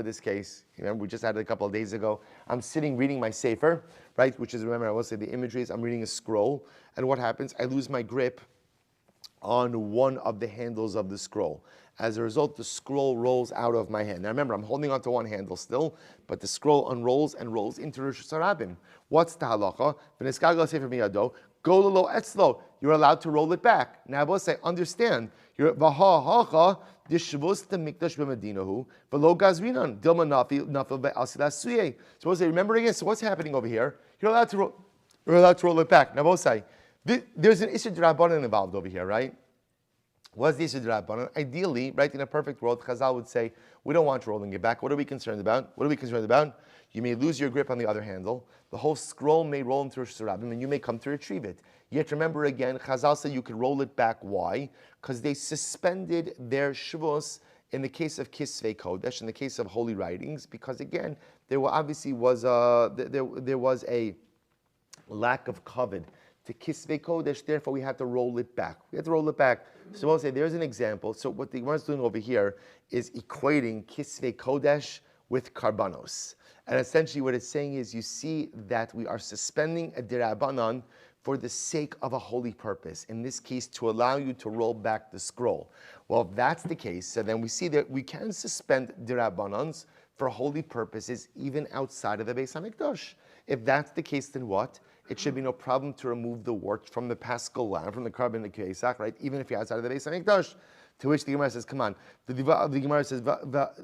this case? Remember, we just had it a couple of days ago. I'm sitting reading my sefer, right? Which is, remember, I will say the imagery is I'm reading a scroll, and what happens? I lose my grip on one of the handles of the scroll. As a result, the scroll rolls out of my hand. Now remember, I'm holding onto one handle still, but the scroll unrolls and rolls into Rosh Hashanah. What's the halacha? You're allowed to roll it back. Now I will say, understand. So we'll say, remember again. So what's happening over here? You're allowed to roll it back. Now we'll say, there's an issue d'Rabbanan involved over here, right? What's the issue d'Rabbanan? Ideally, right, in a perfect world, Chazal would say, we don't want you rolling it back. What are we concerned about? What are we concerned about? You may lose your grip on the other handle. The whole scroll may roll into Rosh Hashanah, and you may come to retrieve it. Yet remember again, Chazal said you could roll it back. Why? Because they suspended their shvus in the case of Kisvei Kodesh, in the case of holy writings, because again, there was a lack of kavod to Kisvei Kodesh, therefore we had to roll it back. So we'll say there's an example. So what the Gemara is doing over here is equating Kisvei Kodesh with karbanos. And essentially what it's saying is you see that we are suspending a d'Rabbanan for the sake of a holy purpose. In this case, to allow you to roll back the scroll. Well, if that's the case, so then we see that we can suspend d'Rabbanans for holy purposes even outside of the Beis HaMikdash. If that's the case, then what? It should be no problem to remove the wart from the Paschal lamb, from the Karban Pesach, right? Even if you're outside of the Beis HaMikdash. To which the Gemara says, come on. The Gemara says,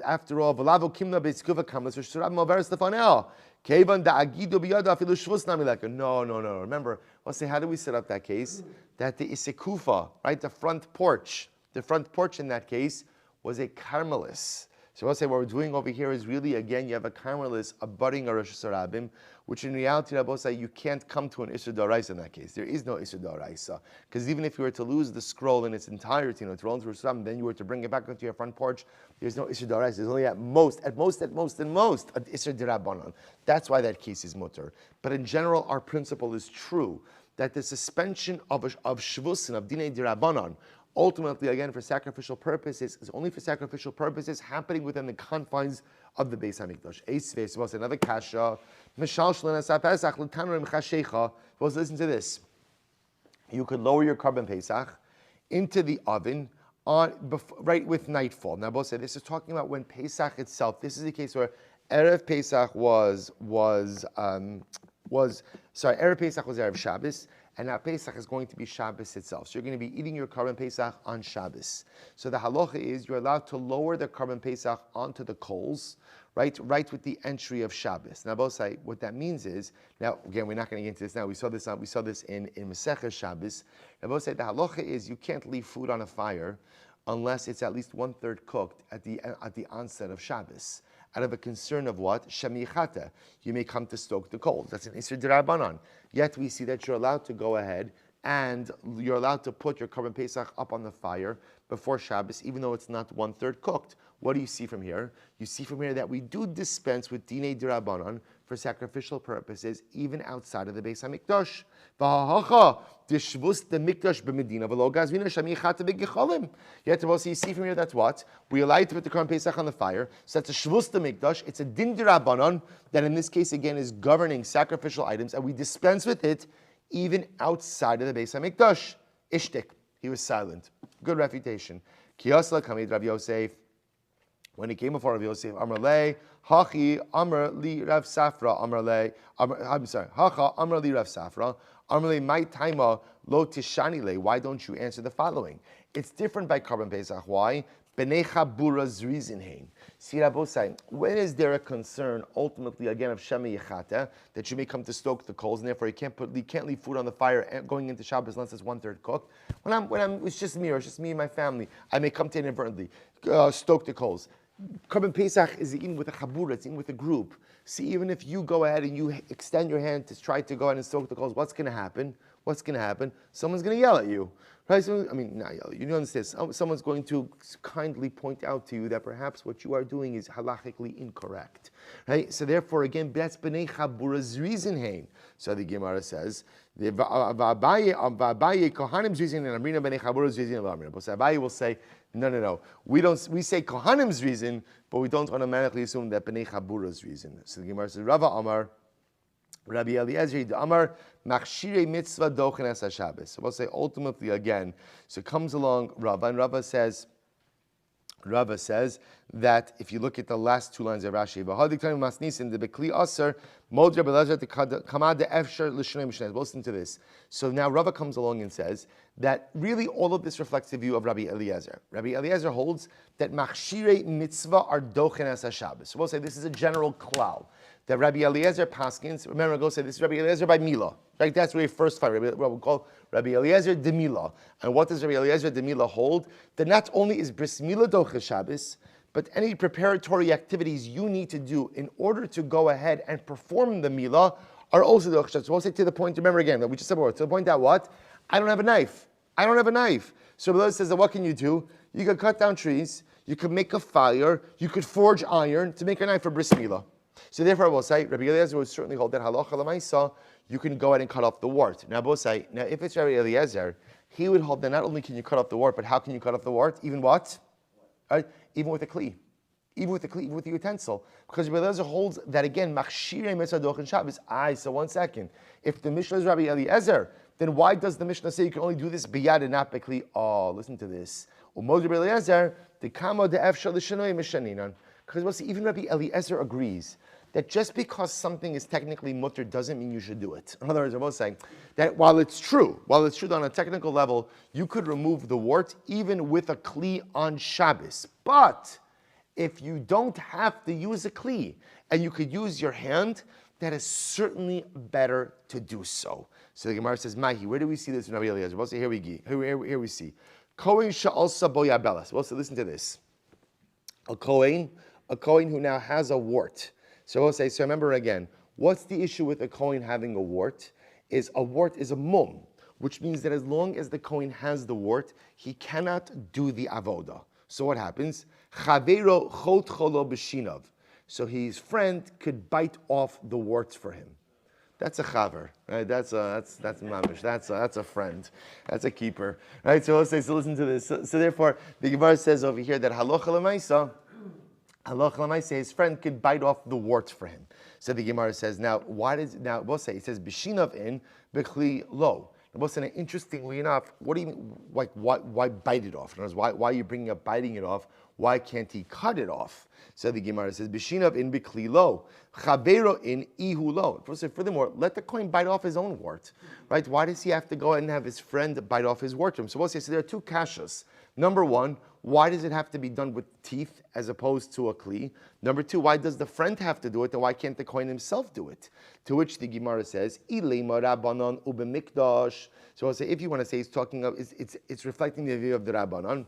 after all, V'lavo kimna be'tzkuva kamlas v'shurab moveres lefaneo. Kevan da'agidu b'yada afilu shvus namileka. No. Remember, we'll say, how do we set up that case? That the isekufa, right, the front porch in that case was a Carmelis. So we'll say what we're doing over here is really, again, you have a Carmelis abutting a Rosh Hashanah, which in reality, Rabbi say, you can't come to an Isur D'Oraisa in that case. There is no Isur D'Oraisa. Because even if you were to lose the scroll in its entirety, to roll into Rosh Hashanah, then you were to bring it back onto your front porch, there's no Isur D'Oraisa. There's only at most, an Isur D'Rabbanan. That's why that case is mutter. But in general, our principle is true, that the suspension of Shvusin, of Dinei D'Rabbanan, ultimately, again, for sacrificial purposes, is only for sacrificial purposes happening within the confines of the Beis HaMikdash. Eisves, another kasha. Listen to this. You could lower your Karban Pesach into the oven right with nightfall. Now, both say this is talking about when Pesach itself. This is the case where Erev Pesach Erev Pesach was Erev Shabbos, and now Pesach is going to be Shabbos itself. So you're going to be eating your Korban Pesach on Shabbos. So the halacha is you're allowed to lower the Korban Pesach onto the coals, right with the entry of Shabbos. Now, both say what that means is, now again, we're not going to get into this now. We saw this in Masechah Shabbos. Now, both say the halacha is you can't leave food on a fire unless it's at least 1/3 cooked at the onset of Shabbos. Out of a concern of what? Shemichata. You may come to stoke the coals. That's an Isser D'Rabbanan. Yet we see that you're allowed to go ahead and you're allowed to put your Korban Pesach up on the fire before Shabbos, even though it's not 1/3 cooked. What do you see from here? You see from here that we do dispense with Dinei D'Rabbanan for sacrificial purposes, even outside of the Beis HaMikdash. Yet also you see from here that's what? We allow you to put the Korban Pesach on the fire, so that's a Shvus Mikdash. It's a Din D'Rabbanan that in this case again is governing sacrificial items, and we dispense with it even outside of the Beis HaMikdash. Ishtik, he was silent. Good refutation. Kiyasla Kamid Rav Yosef. When he came before Rav Yosef, Amar Le, Hachi, Amar Li Rav Safra, Amar Le, Hacha, Amar Li Rav Safra, Amar Le, My Taima, Lo Tishani Le. Why don't you answer the following? It's different by Korban Pesach. Why? Benecha Bura's Rizinhain. See, Rabbosai, when is there a concern, ultimately, again, of Shemi Yechata, that you may come to stoke the coals, and therefore you can't leave food on the fire going into Shabbos unless it's 1/3 cooked? It's just me, or it's just me and my family, I may come to inadvertently stoke the coals. Korban Pesach is eaten with a chabura, it's eaten with a group. See, even if you go ahead and you extend your hand to try to go ahead and stoke the coals, what's going to happen? Someone's going to yell at you. Right? Not yell at you. You understand? Someone's going to kindly point out to you that perhaps what you are doing is halachically incorrect. Right? So therefore, again, that's b'nei chabura's reason. So the Gemara says, Abaye kohanim reason and Amrina b'nei chabura's reason. Abaye will say, no. We say kohanim's reason, but we don't automatically assume that b'nei chabura's reason. So the Gemara says, Rava Amar, Rabbi Eliezer Amar Machshirei Mitzvah Dochen Es HaShabbos. So we'll say ultimately again. So comes along Rava, and Rava says that if you look at the last two lines of Rashi, V'hadik Tani Masnisin the Bekli Aser Mod Rabbi Eliezer to Kamad the Efshar L'Shnei Mishneh. Listen to this. So now Rava comes along and says that really all of this reflects the view of Rabbi Eliezer. Rabbi Eliezer holds that Machshirei Mitzvah are Dochen Es HaShabbos. So we'll say this is a general klal. That Rabbi Eliezer Paskins, remember, go say this is Rabbi Eliezer by Mila. Right? That's where we first find what we call Rabbi Eliezer de Mila. And what does Rabbi Eliezer de Mila hold? That not only is Bris Mila Doche Shabbos, but any preparatory activities you need to do in order to go ahead and perform the Mila are also Doche Shabbos. So we'll say to the point, remember again, that we just said before, to the point that what? I don't have a knife. So Rabbi Eliezer says that what can you do? You can cut down trees, you could make a fire, you could forge iron to make a knife for Bris Mila. So therefore, I will say, Rabbi Eliezer would certainly hold that halacha l'maisa, you can go ahead and cut off the wart. Now, if it's Rabbi Eliezer, he would hold that not only can you cut off the wart, but how can you cut off the wart? Even what? Right? Even with a kli. Even with the utensil. Because Rabbi Eliezer holds that again, machshirei mitzvah dochen Shabbos. So 1 second. If the Mishnah is Rabbi Eliezer, then why does the Mishnah say you can only do this biyad and not bekli? Oh, listen to this. Umod Rabbi Eliezer, the kamo de efshar l'shanoi mishaninan. Because even Rabbi Eliezer agrees that just because something is technically mutter doesn't mean you should do it. In other words, they're both saying that while it's true that on a technical level, you could remove the wart even with a kli on Shabbos. But if you don't have to use a kli and you could use your hand, that is certainly better to do so. So the Gemara says, Mahi, where do we see this in Rabbi Eliezer? We'll say, here we see. Kohen sha'alsa boyabelas. Well, so listen to this. A Kohen who now has a wart. So we'll say, so remember again, what's the issue with a Kohen having a wart? A wart is a mum, which means that as long as the Kohen has the wart, he cannot do the avoda. So what happens? Chavero chot cholo b'shinav. So his friend could bite off the warts for him. That's a chaver, right? That's mamish. That's a friend. That's a keeper, right? So we'll say, so listen to this. So therefore, the Gemara says over here that halacha l'maisa, his friend could bite off the wart for him. So the Gemara says, now we'll say, it says, B'shinav in, B'chli lo. And interestingly enough, what do you mean? Like, why bite it off? In other words, why are you bringing up biting it off? Why can't he cut it off? So the Gemara says, "B'shinav in bikli lo, chavero in ihu lo." Furthermore, let the coin bite off his own wart, right? Why does he have to go ahead and have his friend bite off his wart? So we'll say, so there are two kashas. Number one, why does it have to be done with teeth as opposed to a kli? Number two, why does the friend have to do it, and why can't the kohen himself do it? To which the Gemara says, "Ilema rabbanon ubemikdash." So I'll say, if you want to say, it's talking of, it's reflecting the view of the rabbanon,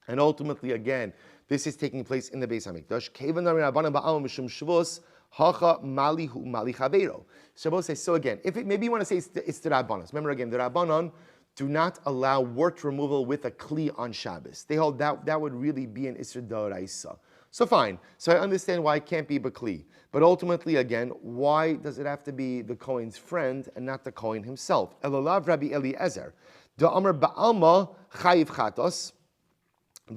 and ultimately, again, this is taking place in the Beis Hamikdash. Kevan rabbanon ba'al mishum shvus hacha malihu mali chavero. So we'll say, so again, if it, maybe you want to say it's the rabbanon. Remember again, the rabbanon do not allow wart removal with a kli on Shabbos. They hold that would really be an Isser D'Oraisa. So fine. So I understand why it can't be Bakli. But ultimately, again, why does it have to be the Kohen's friend and not the Kohen himself? Elolav Rabbi Eliezer. The Amr Ba'alma Chayiv Chatos.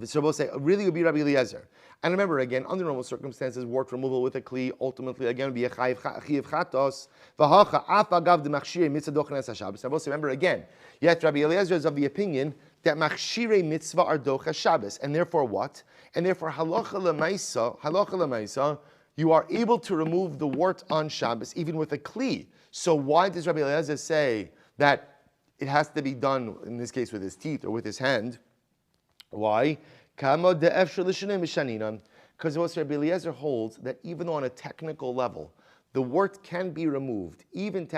So we'll say, really would be Rabbi Eliezer. And remember, again, under normal circumstances, wart removal with a kli, ultimately, again, would be a chayiv chatos. V'hacha af agav de machshirei mitzvah dochenes haShabbos. Now, remember, again, yet Rabbi Eliezer is of the opinion that machshirei mitzvah are doches Shabbos. And therefore what? And therefore, halacha lemaisa, you are able to remove the wart on Shabbos, even with a kli. So why does Rabbi Eliezer say that it has to be done, in this case, with his teeth or with his hand? Why? Because what Rabbi Eliezer holds that even on a technical level, the wart can be removed, even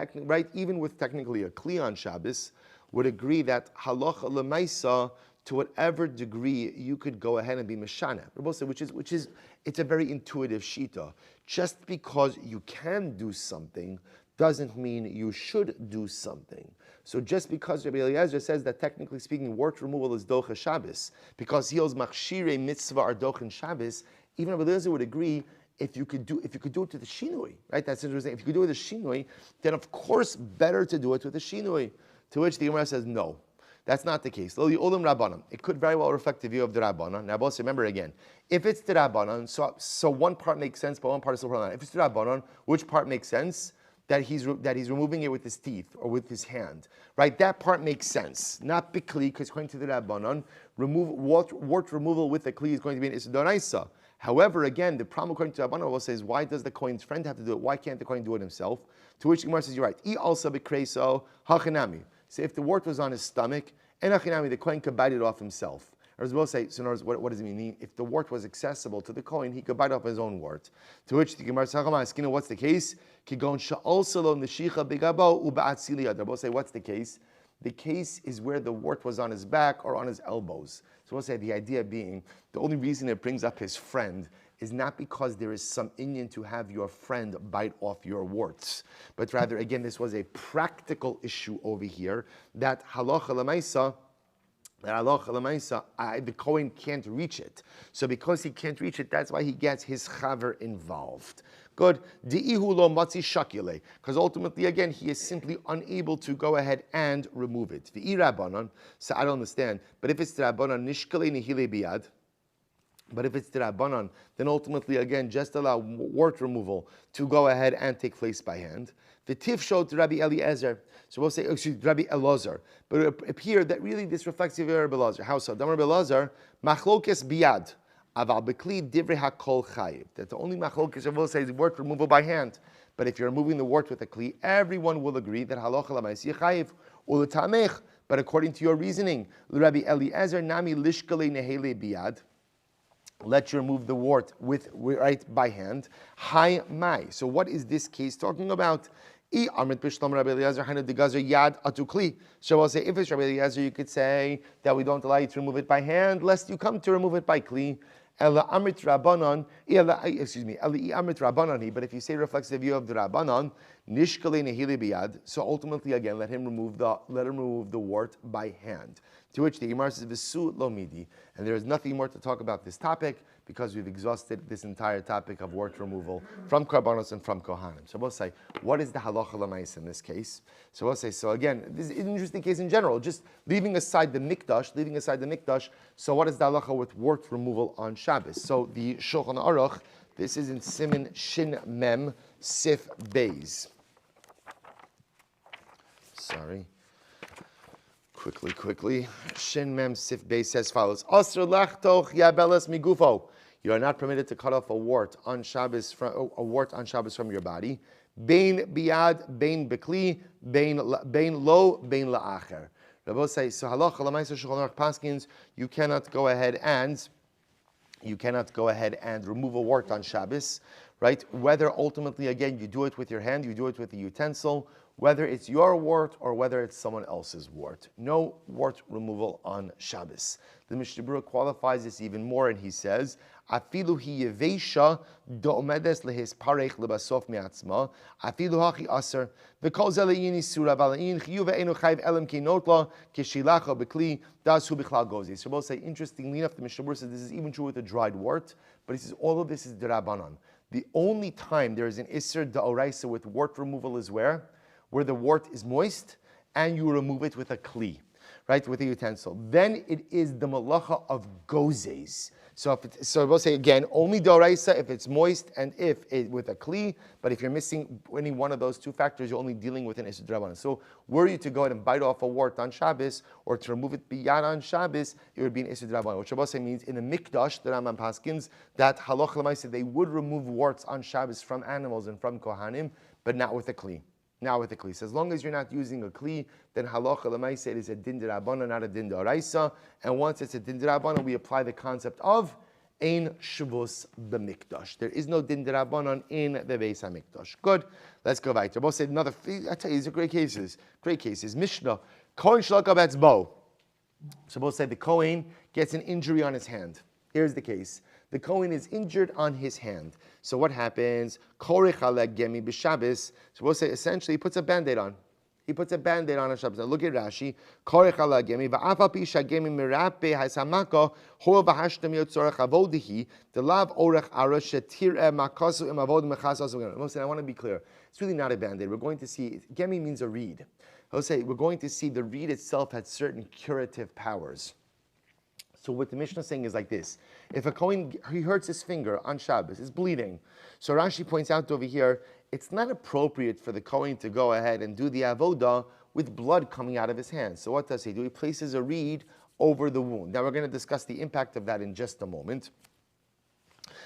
with technically a kli on Shabbos, would agree that halacha lemaisa, to whatever degree you could go ahead and be meshana, which is it's a very intuitive shita. Just because you can do something doesn't mean you should do something. So just because Rabbi Eliezer says that technically speaking, wart removal is docha Shabbos, because he holds machshirei mitzvah are dochen Shabbos, even Rabbi Eliezer would agree if you could do it with the shinui, right? That's interesting. If you could do it with a shinui, then of course better to do it with a shinui. To which the Gemara says no. That's not the case. It could very well reflect the view of the Rabbanan. Now, both remember again, if it's the Rabbanan, so one part makes sense, but one part is still wrong. If it's the Rabbanan, which part makes sense? That he's removing it with his teeth or with his hand, right? That part makes sense. Not bikli, because according to the Rabbanan, wart removal with a kli is going to be an Issa D'Oraisa. However, again, the problem according to Rabbanan says, why does the Kohen's friend have to do it? Why can't the Kohen do it himself? To which the Gemara says, you're right. I also bikreso hachinami. So if the wart was on his stomach, and hachinami, the Kohen could bite it off himself. Or as we'll say, so in other words, what does it mean? If the wart was accessible to the Kohen, he could bite off his own wart. To which the Gemara says, what's the case? We'll say, what's the case? The case is where the wart was on his back or on his elbows. So we'll say the idea being, the only reason it brings up his friend is not because there is some inyan to have your friend bite off your warts, but rather, again, this was a practical issue over here, that halacha l'maisa, the Kohen can't reach it. So because he can't reach it, that's why he gets his chaver involved. Good. Because ultimately, again, he is simply unable to go ahead and remove it. So I don't understand. But if it's the Rabbanan, nishkale nihile biyad. But if it's the Rabbanan, then ultimately, again, just allow wart removal to go ahead and take place by hand. The Tif showed to Rabbi Eliezer. So we'll say, Rabbi Elazar. But it appeared that really this reflects the Rabbi Elazar. How so? Damar Rabbi Elazar, machlokes biyad. Aval bekli divrei hakol chayiv. That the only machlokes will say is wart removal by hand. But if you're removing the wart with a kli, everyone will agree that halacha l'maisi chayiv uletamech. But according to your reasoning, Rabbi Eliezer nami lishkale nehele biyad. Let you remove the wart right by hand. Hai mai. So what is this case talking about? So I'll say, if it's Rabbi Eliezer, you could say that we don't allow you to remove it by hand, lest you come to remove it by kli. But if you say reflects the view of the Rabbanon, so ultimately again, let him remove the wart by hand. To which the Gemara says, V'su lo midi. And there is nothing more to talk about this topic because we've exhausted this entire topic of wart removal from Karbanos and from Kohanim. So we'll say, what is the halacha l'mais in this case? So we'll say, so again, this is an interesting case in general, just leaving aside the mikdash. So what is the halacha with wart removal on Shabbos? So the Shulchan Aruch, this is in Siman Shin Mem Sif Beis. Sorry. Quickly. Shin Mem Sif Bey says follows. Asr lachtoch yabelas migufo. You are not permitted to cut off a wart on Shabbos from your body. Bein biad, bein bekli, bein lo, bein la'acher. Rabbi say, so halacha l'maisa shulchan aruch paskins, you cannot go ahead and remove a wart on Shabbos, right? Whether ultimately, again, you do it with your hand, you do it with a utensil, whether it's your wart or whether it's someone else's wart. No wart removal on Shabbos. The Mishnah Berurah qualifies this even more, and he says, "Afilu hi yevesha do'omedes lehisparech lebasof me'atzma, afilu hachi aser v'kol ze le'yin isura v'ale'in chiyuv ve'enu chayv elem ki notla kishilacha b'kli das hu b'chlal gozi." So we'll say, interestingly enough, the Mishnah Berurah says this is even true with a dried wart, but he says all of this is d'Rabbanan. The only time there is an isser da'oraisa with wart removal is where the wart is moist and you remove it with a kli, right, with a utensil. Then it is the malacha of gozes. So we'll say again, only doraisa if it's moist and if it with a kli. But if you're missing any one of those two factors, you're only dealing with an isur drabanan. So were you to go ahead and bite off a wart on Shabbos or to remove it biyad on Shabbos, it would be an isur drabanan. Which Shabbos means in the mikdash, the Rambam paskins that halach l'maisa they would remove warts on Shabbos from animals and from kohanim, but not with a kli. Now with the kli. So as long as you're not using a kli, then halacha l'maisa it is a din d'Rabbanan, not a din d'oraisa. And once it's a din d'Rabbanan, we apply the concept of ein shvus b'mikdash. There is no din d'Rabbanan in the Beis HaMikdash. Good. Let's go back. Both said another. I tell you, these are great cases. Great cases. Mishnah. Kohen shlaka betzbo. So both said the Kohen gets an injury on his hand. Here's the case. The Kohen is injured on his hand. So what happens? Korech haleg gemi b'Shabbos. So we'll say essentially he puts a band-aid on. He puts a band-aid on Shabbos. Now look at Rashi. Korech haleg gemi va'afal pi shagemi mirape hasamako hol v'hashtem yotzorech avodihi delav orech arash shetireh makasu im avod mechasas. Listen, I want to be clear. It's really not a band-aid. We're going to see gemi means a reed. I'll say we're going to see the reed itself had certain curative powers. So what the Mishnah is saying is like this. If a Kohen, he hurts his finger on Shabbos, it's bleeding. So Rashi points out over here, it's not appropriate for the Kohen to go ahead and do the avodah with blood coming out of his hands. So what does he do? He places a reed over the wound. Now we're going to discuss the impact of that in just a moment.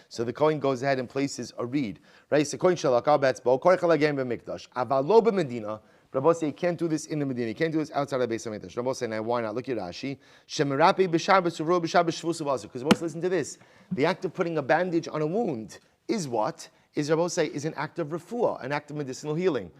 So the Kohen goes ahead and places a reed. Right? So Kohen shalakah betzbo, korech alagem b'mikdash, aval lo b'medina. Rabbi say you can't do this in the Medina. You can't do this outside of the Beis HaMikdash. Rabbi say, now why not? Look at Rashi. Shemirapi b'Shabbos uvro b'Shabbos shvus uvasur. Because Rabbi listen to this. The act of putting a bandage on a wound is what? Is Rabbi say is an act of refuah, an act of medicinal healing.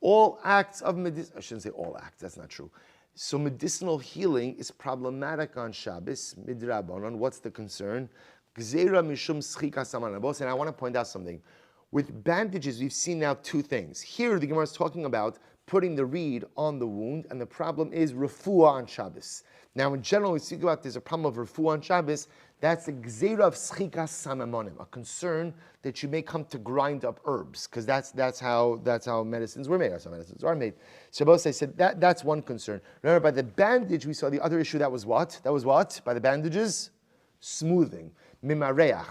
All acts of medicine, I shouldn't say all acts, that's not true. So medicinal healing is problematic on Shabbos, midrabanan. What's the concern? Gzeira mishum schika saman. Rabbi say, I want to point out something. With bandages, we've seen now two things. Here, the Gemara is talking about putting the reed on the wound, and the problem is refuah on Shabbos. Now, in general, we speak about there's a problem of refuah on Shabbos. That's the gzeira of schikas samamonim, a concern that you may come to grind up herbs, because that's how medicines were made. That's how medicines are made. So both said that's one concern. Remember, by the bandage, we saw the other issue. That was what? By the bandages, smoothing, mimareach.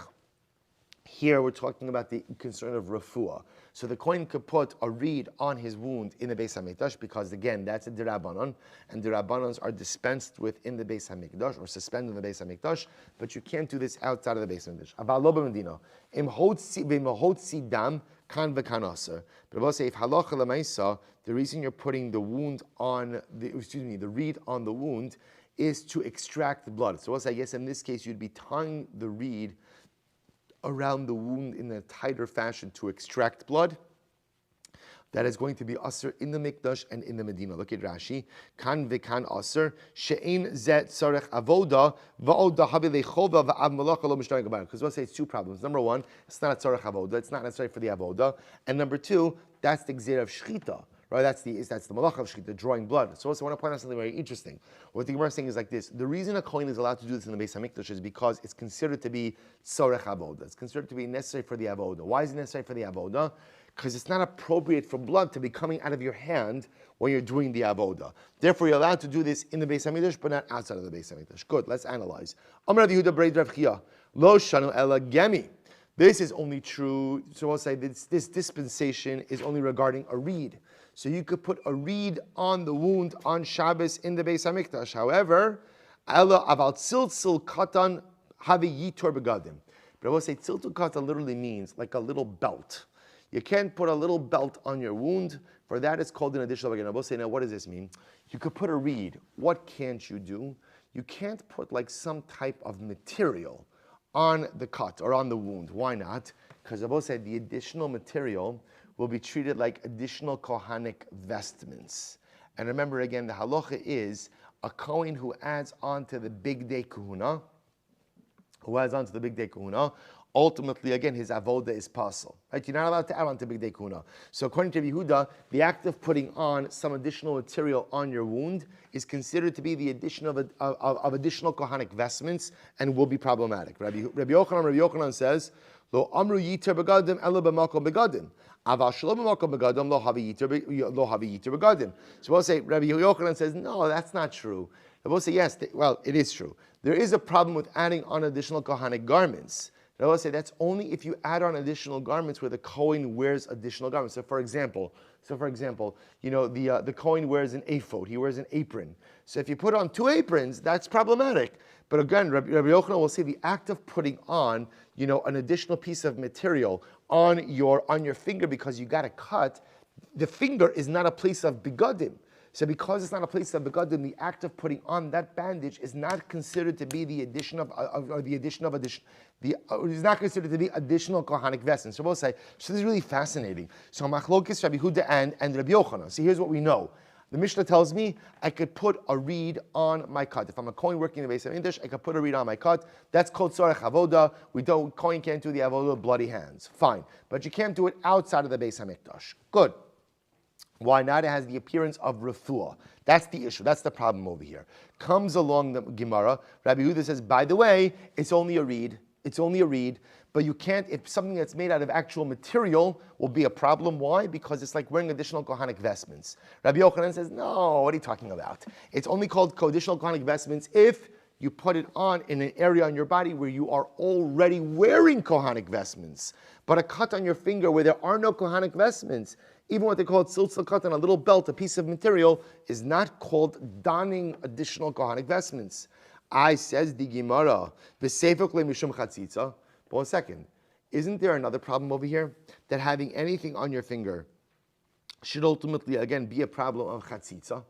Here we're talking about the concern of refuah. So the Kohen could put a reed on his wound in the Beis HaMikdash because, again, that's a d'Rabbanan, and d'Rabbanans are dispensed with in the Beis HaMikdash or suspended in the Beis HaMikdash, but you can't do this outside of the Beis HaMikdash. Aval lo b'medina. Im hotzi dam kan v'kan aser. But I will say, if halacha l'maisa, the reason you're putting the reed on the wound is to extract the blood. So I will say, yes, in this case, you'd be tying the reed around the wound in a tighter fashion to extract blood. That is going to be aser in the Mikdash and in the Medina. Look at Rashi. Kan v'kan aser she'ein zet tzarech avoda va'od dahavi lechova va'av malacha lo mishtarek b'ayim. Because we'll say it's two problems. Number one, it's not a tzarech avoda. It's not necessary for the avoda. And number two, that's the gzeira of shchita. Right, that's the malach of shechita, drawing blood. So also I want to point out something very interesting. What the Gemara is saying is like this: the reason a Kohen is allowed to do this in the Beis HaMikdash is because it's considered to be tzorech avoda. It's considered to be necessary for the avoda. Why is it necessary for the avoda? Because it's not appropriate for blood to be coming out of your hand when you're doing the avoda. Therefore, you're allowed to do this in the Beis HaMikdash, but not outside of the Beis HaMikdash. Good. Let's analyze. Amar Rav Yehuda Breid Rav Chia Lo Shanu Ela Gemi. This is only true. So we'll say this dispensation is only regarding a reed. So you could put a reed on the wound on Shabbos in the Beis Hamikdash. However, Ela aval tziltzil katan havi yitor begadim. But I will say tziltzil katan literally means like a little belt. You can't put a little belt on your wound. For that, it's called an additional begadim. I will say, now what does this mean? You could put a reed. What can't you do? You can't put like some type of material on the cut or on the wound. Why not? Because Rabbi said the additional material will be treated like additional Kohanic vestments. And remember again, the halacha is a Kohen who adds on to the big day kahuna, ultimately, again, his avoda is pasul. Right? You're not allowed to add on to big day kahuna. So according to Yehuda, the act of putting on some additional material on your wound is considered to be the addition of additional Kohanic vestments and will be problematic. Rabbi Yochanan says, Lo amru yiter begadim ela b'makom begadim. Aval shelo b'makom begadim lo havi yiter begadim. So we'll say, Rabbi Yochanan says, no, that's not true. We'll say, yes, well, it is true. There is a problem with adding on additional Kohanic garments. I will say that's only if you add on additional garments where the Kohen wears additional garments. So for example, the Kohen wears an ephod, he wears an apron. So if you put on 2 aprons, that's problematic. But again, Rabbi Yochanan will say the act of putting on, an additional piece of material on your finger because you got a cut, the finger is not a place of begadim. So because it's not a place of begadim, the act of putting on that bandage is not considered to be is not considered to be additional Kohanic vestments. So we'll say, so this is really fascinating. So Machlokes Rabbi Huda and Rabbi Yochanan. So here's what we know. The Mishnah tells me I could put a reed on my cut. If I'm a Kohen working in the Beis Hamikdash, I could put a reed on my cut. That's called Tzorech Avoda. Kohen can't do the Avoda with bloody hands. Fine. But you can't do it outside of the Beis Hamikdash. Good. Why not? It has the appearance of refuah. That's the issue. That's the problem over here. Comes along the Gemara. Rabbi Yehuda says, by the way, it's only a reed. It's only a reed. But you can't, if something that's made out of actual material will be a problem. Why? Because it's like wearing additional Kohanic vestments. Rabbi Yochanan says, no, what are you talking about? It's only called additional Kohanic vestments if you put it on in an area on your body where you are already wearing Kohanic vestments. But a cut on your finger where there are no Kohanic vestments, even what they call tziltzil katan, a little belt, a piece of material, is not called donning additional Kohanic vestments. I says the Gemara, v'seifok mishum chatzitza. But 1 second, isn't there another problem over here? That having anything on your finger should ultimately, again, be a problem of chatzitza,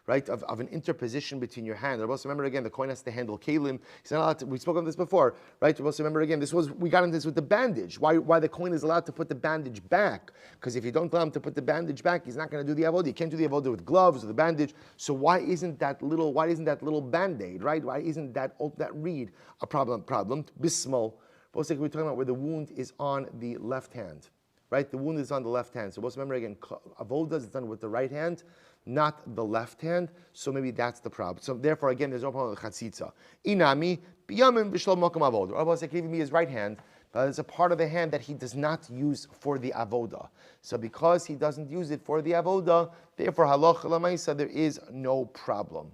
right? Of an interposition between your hand. Remember again, the Kohen has to handle kalim. He's not allowed to, we spoke on this before, right? Remember again, we got into this with the bandage. Why the Kohen is allowed to put the bandage back? Because if you don't allow him to put the bandage back, he's not going to do the avodah. You can't do the avodah with gloves or the bandage. So why isn't that little band-aid, right? Why isn't that reed a problem? Bismol. We're talking about where the wound is on the left hand, right? The wound is on the left hand. So remember again, avodah is done with the right hand, not the left hand, so maybe that's the problem. So therefore, again, there's no problem with chatzitza. Inami, biyamim b'shlom makom avodah. Rabbi said, giving me his right hand, but it's a part of the hand that he does not use for the avodah. So because he doesn't use it for the avodah, therefore, halacha l'maisa, there is no problem.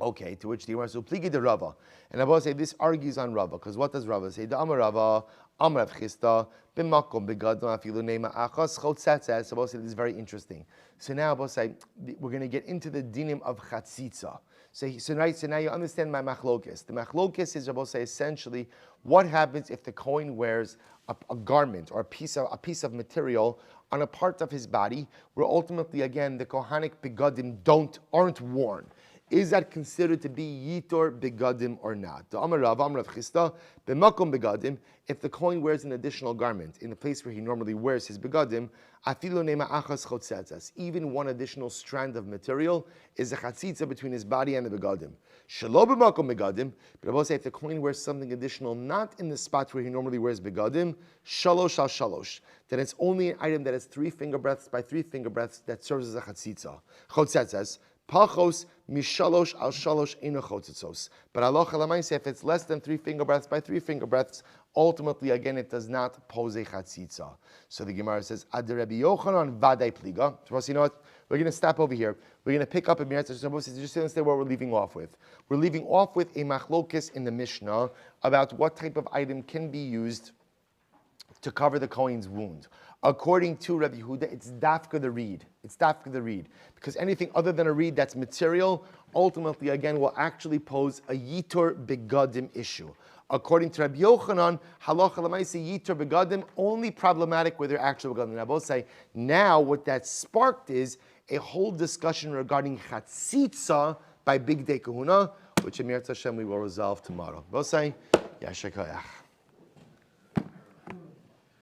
Okay, to which the Gemara says, "Pligi de Rava," and Rabbi say this argues on Rava, because what does Rava say? The Amar Rava, Amar Chista, b'makom begadon afilu neima achas chotzatzah. So Rabbi say this is very interesting. So now Rabbi say we're going to get into the dinim of chatzitza. So now you understand my machlokes. The machlokes is Rabbi say essentially what happens if the Kohen wears a garment or a piece of material on a part of his body where ultimately again the Kohanic begadim aren't worn. Is that considered to be yitor begadim or not? The Amar Rav Chista b'makom begadim. If the Kohen wears an additional garment in the place where he normally wears his begadim, afilu neima achas chotzatzas. Even one additional strand of material is a chatzitza between his body and the begadim. Shelo b'makom begadim. But I will say if the Kohen wears something additional, not in the spot where he normally wears begadim, shalosh al shalosh. Then it's only an item that has 3 finger breadths by 3 finger breadths that serves as a chatzitza. Chotzatzas. Pachos mishalosh al shalosh eno chotzitzos. But halacha l'maaseh, if it's less than 3 finger breadths by 3 finger breadths, ultimately again it does not pose a chatzitza. So the Gemara says, Ad Rabbi Yochanan vaday pliga. So you know what? We're going to stop over here. We're going to pick up a Mirat. Just understand what we're leaving off with. We're leaving off with a machlokes in the Mishnah about what type of item can be used to cover the Kohen's wound. According to Rabbi Yehuda, it's dafka the reed. It's dafka the reed. Because anything other than a reed that's material, ultimately, again, will actually pose a yitur begadim issue. According to Rabbi Yochanan, halacha l'maisa yitur begadim, only problematic with their actual begadim. Now, both say, now what that sparked is a whole discussion regarding chatzitza by Big Day Kahuna, which Emir Hashem we will resolve tomorrow. Both say, Yashakayach.